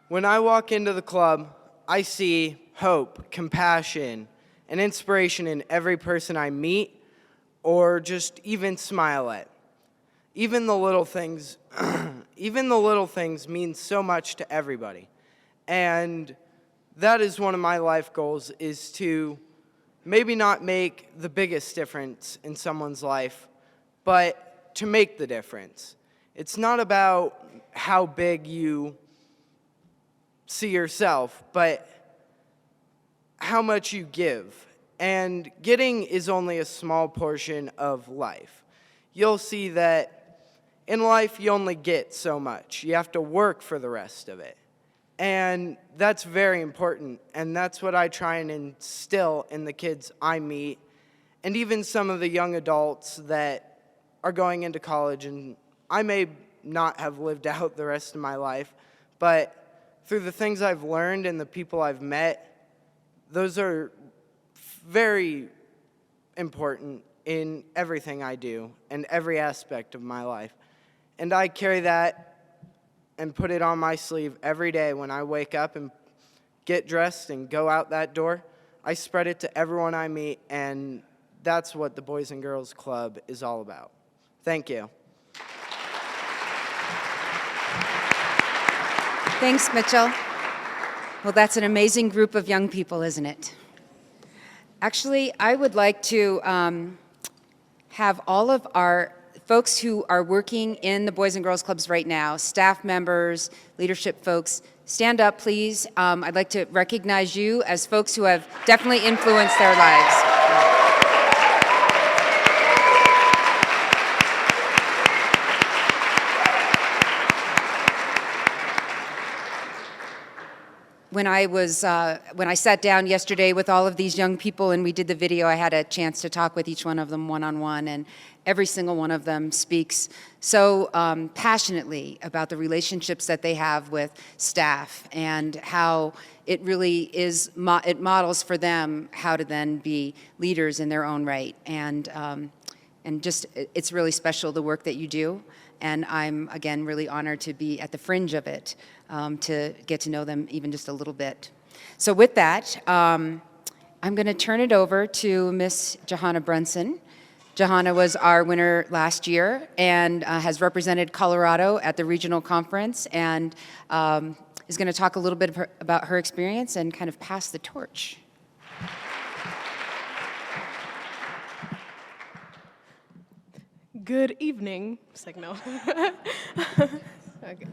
When I walk into the club, I see hope, compassion, and inspiration in every person I meet or just even smile at. Even the little things, mean so much to everybody. And that is one of my life goals, is to maybe not make the biggest difference in someone's life, but to make the difference. It's not about how big you see yourself, but how much you give. And getting is only a small portion of life. You'll see that in life you only get so much. You have to work for the rest of it. And that's very important, and that's what I try and instill in the kids I meet, and even some of the young adults that are going into college, and I may not have lived out the rest of my life, but through the things I've learned and the people I've met, those are very important in everything I do and every aspect of my life. And I carry that and put it on my sleeve every day when I wake up and get dressed and go out that door. I spread it to everyone I meet, and that's what the Boys and Girls Club is all about. Thank you.
Thanks, Mitchell. Well, that's an amazing group of young people, isn't it? Actually, I would like to have all of our folks who are working in the Boys and Girls Clubs right now, staff members, leadership folks, stand up, please. I'd like to recognize you as folks who have definitely influenced their lives. When I sat down yesterday with all of these young people and we did the video, I had a chance to talk with each one of them one-on-one, and every single one of them speaks so passionately about the relationships that they have with staff and how it really is, it models for them how to then be leaders in their own right. And just, it's really special, the work that you do. And I'm, again, really honored to be at the fringe of it, to get to know them even just a little bit. So with that, I'm going to turn it over to Miss Johanna Brunson. Johanna was our winner last year and has represented Colorado at the regional conference, and is going to talk a little bit about her experience and kind of pass the torch.
Good evening. It's like, no. Okay.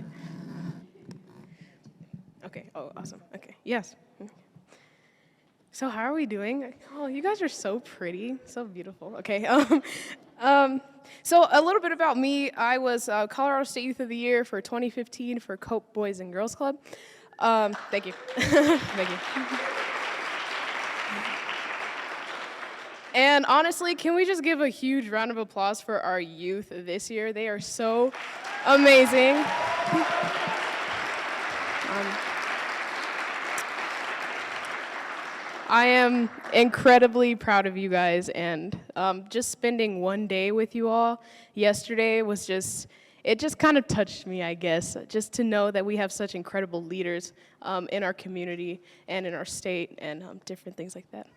Okay, oh, awesome. Okay, yes. So how are we doing? Oh, you guys are so pretty, so beautiful. Okay, so a little bit about me. I was Colorado State Youth of the Year for 2015 for Cope Boys and Girls Club. Thank you. Thank you. And honestly, can we just give a huge round of applause for our youth this year? They are so amazing. I am incredibly proud of you guys, and just spending one day with you all yesterday was just, it just kind of touched me, I guess, just to know that we have such incredible leaders in our community and in our state and different things like that.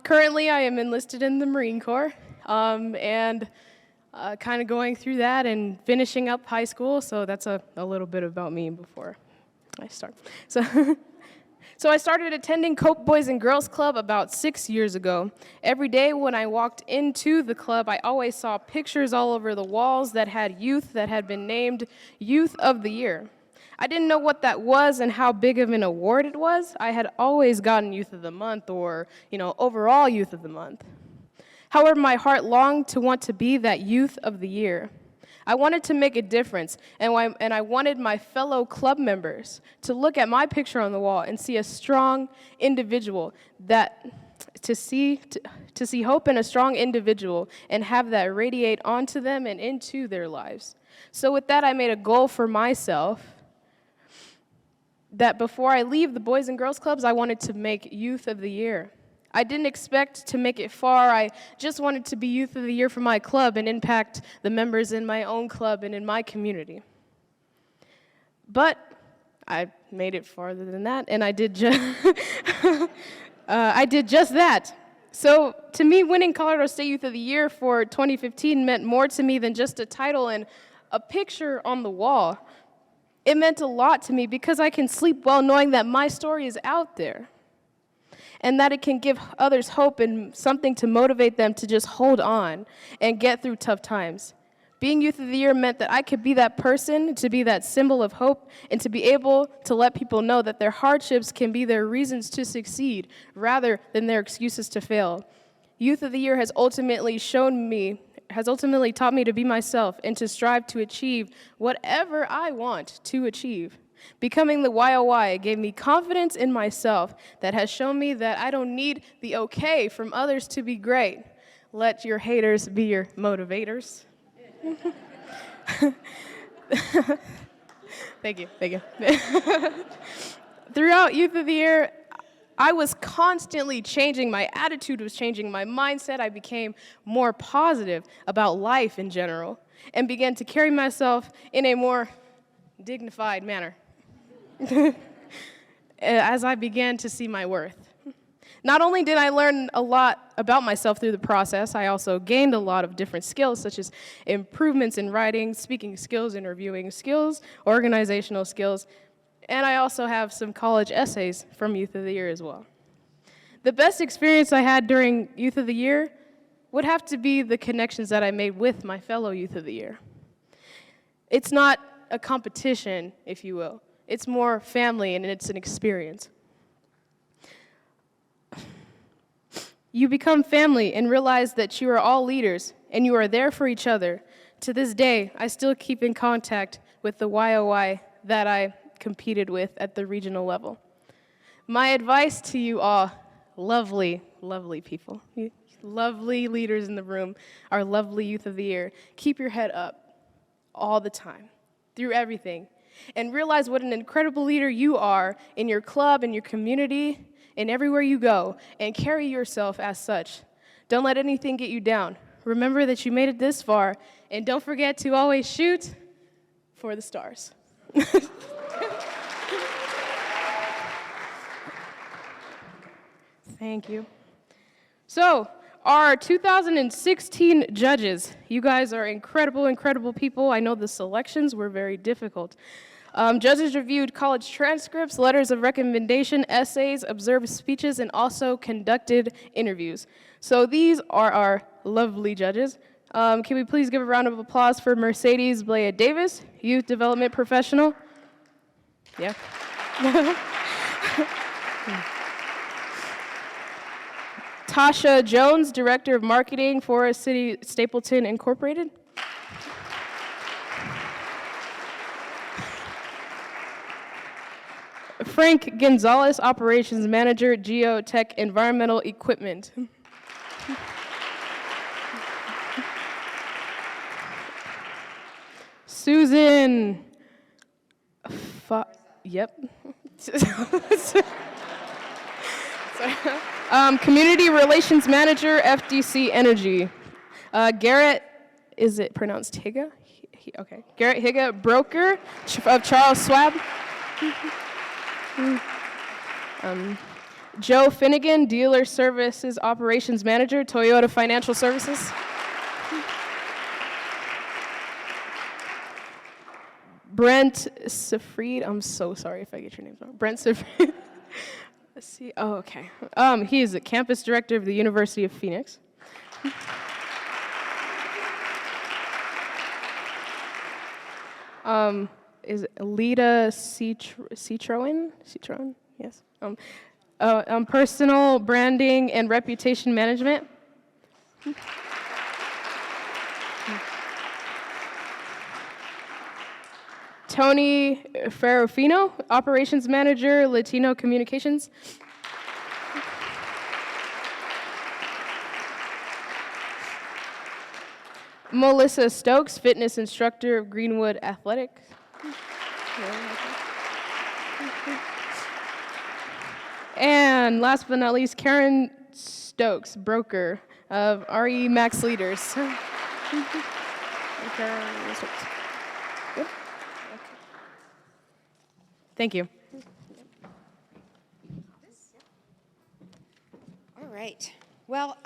Currently, I am enlisted in the Marine Corps and kind of going through that and finishing up high school, so that's a little bit about me before I start. So I started attending Cope Boys and Girls Club about 6 years ago. Every day when I walked into the club, I always saw pictures all over the walls that had youth that had been named Youth of the Year. I didn't know what that was and how big of an award it was. I had always gotten Youth of the Month or, overall Youth of the Month. However, my heart longed to want to be that Youth of the Year. I wanted to make a difference, and I wanted my fellow club members to look at my picture on the wall and see a strong individual, to see hope in a strong individual and have that radiate onto them and into their lives. So with that, I made a goal for myself that before I leave the Boys and Girls Clubs, I wanted to make Youth of the Year. I didn't expect to make it far. I just wanted to be Youth of the Year for my club and impact the members in my own club and in my community. But I made it farther than that, and I did just that. So to me, winning Colorado State Youth of the Year for 2015 meant more to me than just a title and a picture on the wall. It meant a lot to me because I can sleep well knowing that my story is out there and that it can give others hope and something to motivate them to just hold on and get through tough times. Being Youth of the Year meant that I could be that person, to be that symbol of hope, and to be able to let people know that their hardships can be their reasons to succeed rather than their excuses to fail. Youth of the Year has ultimately taught me to be myself and to strive to achieve whatever I want to achieve. Becoming the YOY gave me confidence in myself that has shown me that I don't need the okay from others to be great. Let your haters be your motivators. Thank you. Throughout Youth of the Year, I was constantly changing. My attitude was changing. My mindset, I became more positive about life in general and began to carry myself in a more dignified manner as I began to see my worth. Not only did I learn a lot about myself through the process, I also gained a lot of different skills, such as improvements in writing, speaking skills, interviewing skills, organizational skills, and I also have some college essays from Youth of the Year as well. The best experience I had during Youth of the Year would have to be the connections that I made with my fellow Youth of the Year. It's not a competition, if you will. It's more family, and it's an experience. You become family and realize that you are all leaders and you are there for each other. To this day, I still keep in contact with the YOY that I competed with at the regional level. My advice to you all, lovely, lovely people, you lovely leaders in the room, our lovely Youth of the Year, keep your head up all the time, through everything, and realize what an incredible leader you are in your club, in your community, and everywhere you go, and carry yourself as such. Don't let anything get you down. Remember that you made it this far, and don't forget to always shoot for the stars. Thank you. So, our 2016 judges, you guys are incredible, incredible people. I know the selections were very difficult. Judges reviewed college transcripts, letters of recommendation, essays, observed speeches, and also conducted interviews. So these are our lovely judges. Can we please give a round of applause for Mercedes Blea Davis, Youth Development Professional? Yeah. Tasha Jones, Director of Marketing, Forest City Stapleton Incorporated. Frank Gonzalez, Operations Manager, Geotech Environmental Equipment. Susan, yep. Community Relations Manager, FDC Energy. Garrett, is it pronounced Higa? Okay. Garrett Higa, Broker of Charles Schwab. Joe Finnegan, Dealer Services Operations Manager, Toyota Financial Services. Brent Safried, I'm so sorry if I get your name wrong. Brent Safried. Let's see, oh, okay. He is the Campus Director of the University of Phoenix. Is it Lita Citroen? Citroen, yes. Personal branding and reputation management. Tony Ferrofino, Operations Manager, Latino Communications. Melissa Stokes, Fitness Instructor of Greenwood Athletics. And last but not least, Karen Stokes, Broker of RE Max Leaders. Thank you.
All right. Well,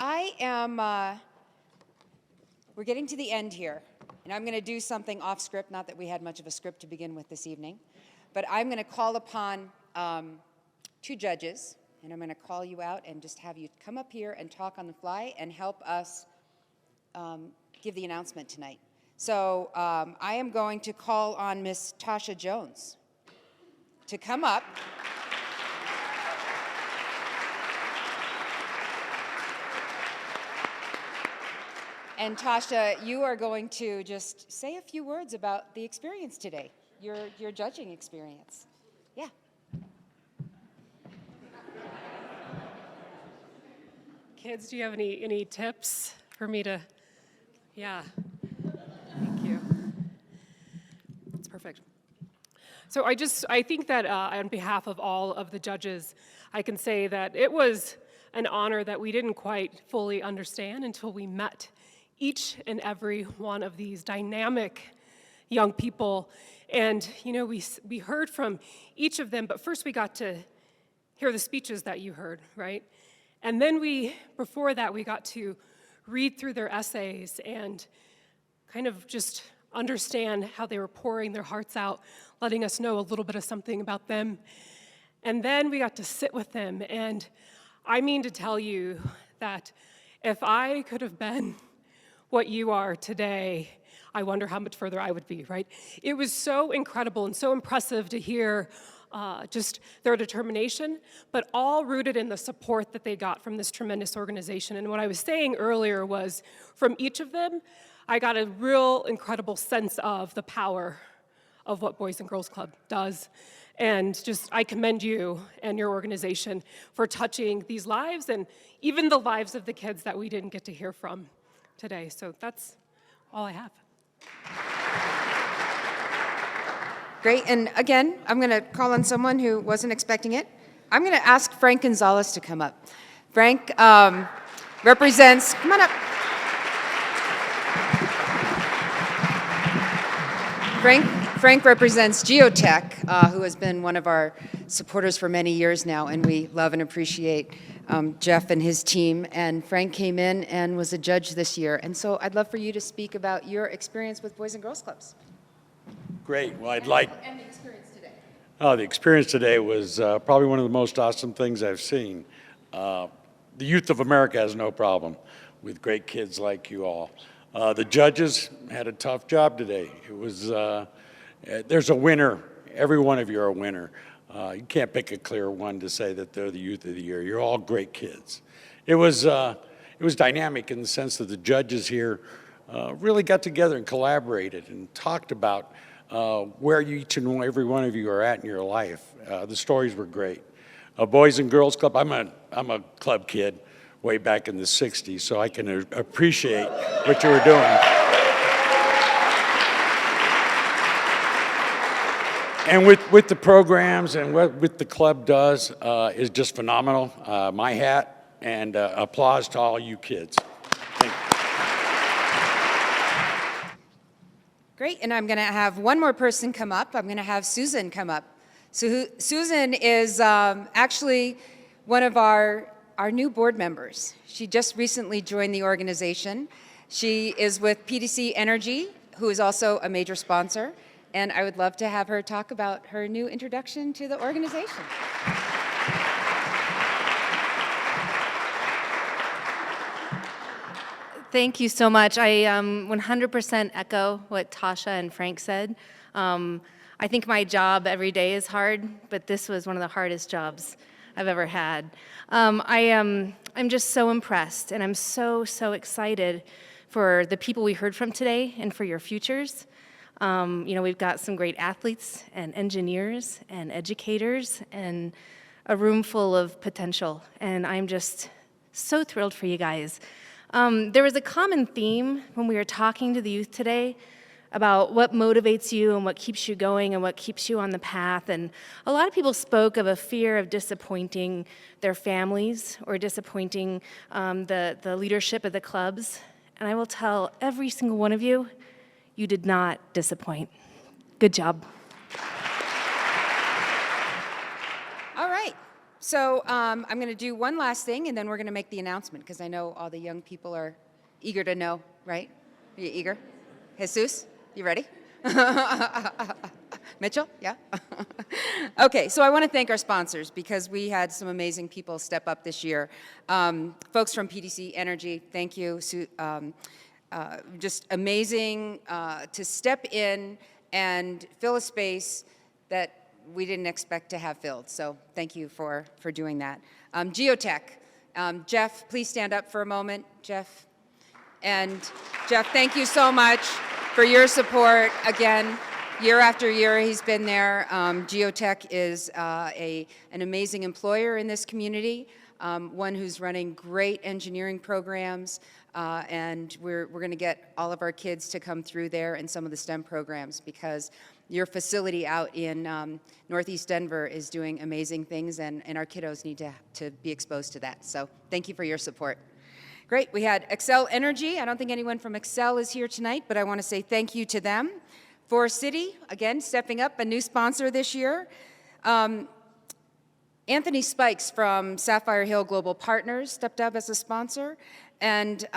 we're getting to the end here, and I'm going to do something off script, not that we had much of a script to begin with this evening, but I'm going to call upon two judges, and I'm going to call you out and just have you come up here and talk on the fly and help us give the announcement tonight. So I am going to call on Miss Tasha Jones to come up. And Tasha, you are going to just say a few words about the experience today, your judging experience. Yeah.
Kids, do you have any tips for me to? Yeah. Thank you. That's perfect. So I think that on behalf of all of the judges, I can say that it was an honor that we didn't quite fully understand until we met each and every one of these dynamic young people. And, we heard from each of them, but first we got to hear the speeches that you heard, right? And then before that, we got to read through their essays and kind of just understand how they were pouring their hearts out, letting us know a little bit of something about them. And then we got to sit with them. And I mean to tell you that if I could have been what you are today, I wonder how much further I would be, right? It was so incredible and so impressive to hear just their determination, but all rooted in the support that they got from this tremendous organization. And what I was saying earlier was, from each of them, I got a real incredible sense of the power of what Boys and Girls Club does. And I commend you and your organization for touching these lives and even the lives of the kids that we didn't get to hear from today. So that's all I have.
Great, and again, I'm going to call on someone who wasn't expecting it. I'm going to ask Frank Gonzalez to come up. Frank represents, come on up. Frank represents Geotech, who has been one of our supporters for many years now, and we love and appreciate Jeff and his team. And Frank came in and was a judge this year, and so I'd love for you to speak about your experience with Boys and Girls Clubs.
Great. Well,
And the experience today.
The experience today was probably one of the most awesome things I've seen. The youth of America has no problem with great kids like you all. The judges had a tough job today. It was, there's a winner. Every one of you are a winner. You can't pick a clear one to say that they're the youth of the year. You're all great kids. It was dynamic in the sense that the judges here really got together and collaborated and talked about where each and every one of you are at in your life. The stories were great. Boys and Girls Club, I'm a club kid way back in the 60s, so I can appreciate what you were doing. And with the programs and what the club does is just phenomenal. My hat and applause to all you kids. Thank you.
Great, and I'm going to have one more person come up. I'm going to have Susan come up. So Susan is actually one of our new board members. She just recently joined the organization. She is with PDC Energy, who is also a major sponsor, and I would love to have her talk about her new introduction to the organization.
Thank you so much. I 100% echo what Tasha and Frank said. I think my job every day is hard, but this was one of the hardest jobs I've ever had. I'm just so impressed, and I'm so excited for the people we heard from today and for your futures. We've got some great athletes and engineers and educators and a room full of potential, and I'm just so thrilled for you guys. There was a common theme when we were talking to the youth today about what motivates you and what keeps you going and what keeps you on the path. And a lot of people spoke of a fear of disappointing their families or disappointing the leadership of the clubs. And I will tell every single one of you, you did not disappoint. Good job.
All right. So I'm going to do one last thing, and then we're going to make the announcement, because I know all the young people are eager to know, right? Are you eager? Jesus, you ready? Mitchell, yeah? Okay, so I want to thank our sponsors, because we had some amazing people step up this year. Folks from PDC Energy, thank you. Just amazing to step in and fill a space that we didn't expect to have filled. So thank you for doing that. Geotech, Jeff, please stand up for a moment, Jeff. And Jeff, thank you so much for your support. Again, year after year, he's been there. Geotech is an amazing employer in this community, one who's running great engineering programs, and we're going to get all of our kids to come through there in some of the STEM programs, because your facility out in Northeast Denver is doing amazing things, and our kiddos need to be exposed to that. So thank you for your support. Great. We had Excel Energy. I don't think anyone from Excel is here tonight, but I want to say thank you to them. Forest City, again, stepping up, a new sponsor this year. Anthony Spikes from Sapphire Hill Global Partners stepped up as a sponsor. And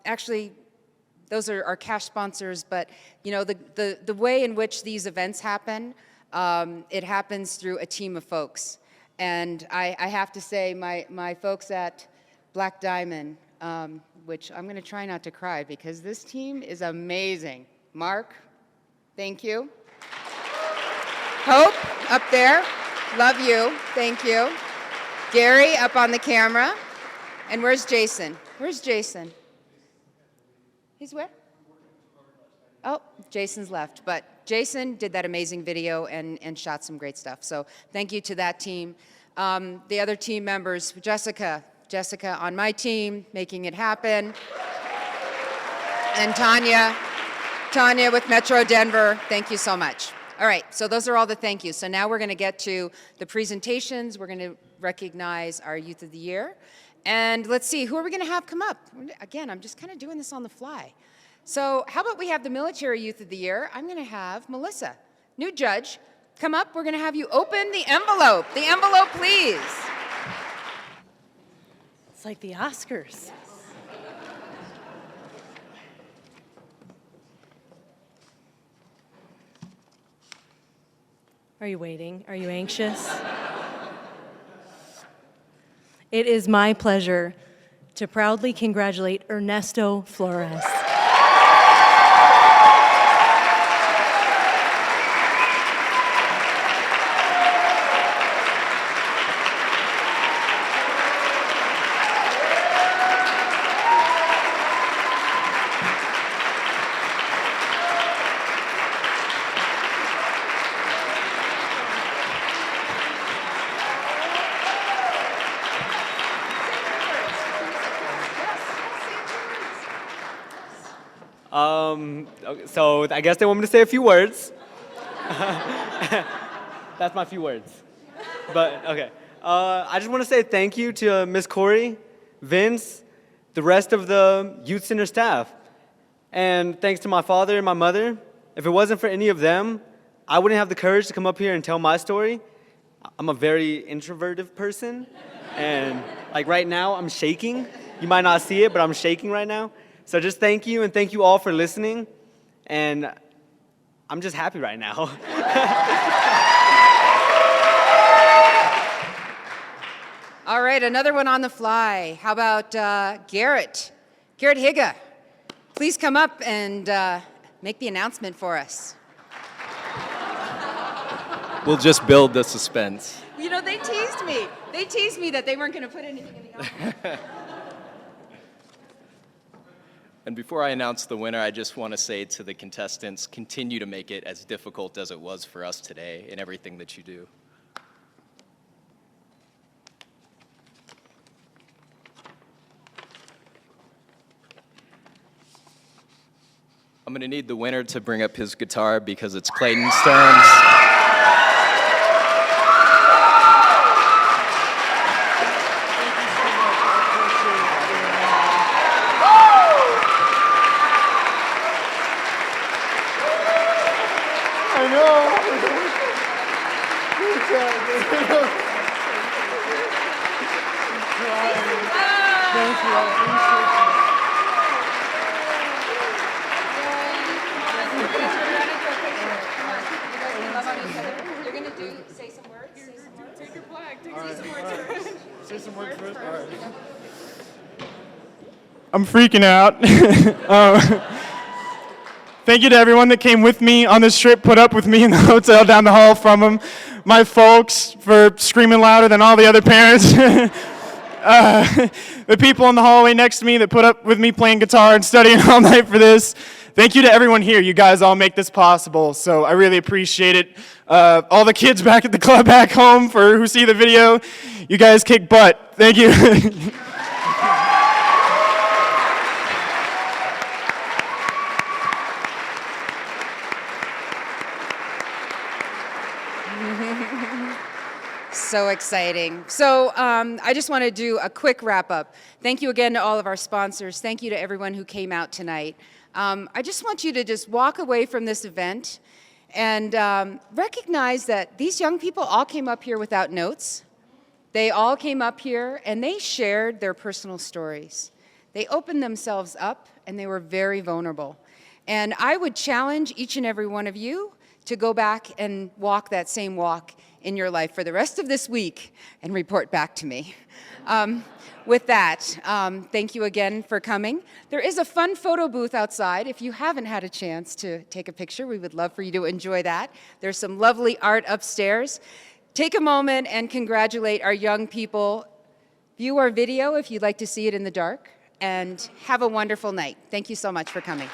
actually, those are our cash sponsors, but the way in which these events happen, it happens through a team of folks. And I have to say, my folks at Black Diamond, which I'm going to try not to cry, because this team is amazing. Mark, thank you. Hope, up there, love you, thank you. Gary, up on the camera. And where's Jason? Where's Jason? He's where? Oh, Jason's left. But Jason did that amazing video and shot some great stuff. So thank you to that team. The other team members, Jessica on my team, making it happen. And Tanya with Metro Denver, thank you so much. All right, so those are all the thank yous. So now we're going to get to the presentations. We're going to recognize our Youth of the Year. And let's see, who are we going to have come up? Again, I'm just kind of doing this on the fly. So how about we have the Military Youth of the Year? I'm going to have Melissa, new judge, come up. We're going to have you open the envelope. The envelope, please.
It's like the Oscars. Are you waiting? Are you anxious? It is my pleasure to proudly congratulate Ernesto Flores.
Okay, so I guess they want me to say a few words. That's my few words. But, okay. I just want to say thank you to Ms. Corey, Vince, the rest of the Youth Center staff. And thanks to my father and my mother. If it wasn't for any of them, I wouldn't have the courage to come up here and tell my story. I'm a very introverted person. And like right now, I'm shaking. You might not see it, but I'm shaking right now. So just thank you, and thank you all for listening. And I'm just happy right now.
All right, another one on the fly. How about Garrett? Garrett Higa, please come up and make the announcement for us.
We'll just build the suspense.
You know, they teased me. They teased me that they weren't going to put anything in the envelope.
And before I announce the winner, I just want to say to the contestants, continue to make it as difficult as it was for us today in everything that you do. I'm going to need the winner to bring up his guitar because it's Clayton Stearns.
You're going to say some words?
Take your flag. Say some words first. All right. I'm freaking out. Thank you to everyone that came with me on this trip, put up with me in the hotel down the hall from them. My folks for screaming louder than all the other parents. The people in the hallway next to me that put up with me playing guitar and studying all night for this. Thank you to everyone here. You guys all make this possible, so I really appreciate it. All the kids back at the club back home who see the video, you guys kick butt. Thank you.
So exciting. So I just want to do a quick wrap up. Thank you again to all of our sponsors. Thank you to everyone who came out tonight. I just want you to just walk away from this event and recognize that these young people all came up here without notes. They all came up here and they shared their personal stories. They opened themselves up and they were very vulnerable. And I would challenge each and every one of you to go back and walk that same walk in your life for the rest of this week and report back to me. With that, thank you again for coming. There is a fun photo booth outside. If you haven't had a chance to take a picture, we would love for you to enjoy that. There's some lovely art upstairs. Take a moment and congratulate our young people. View our video if you'd like to see it in the dark, and have a wonderful night. Thank you so much for coming.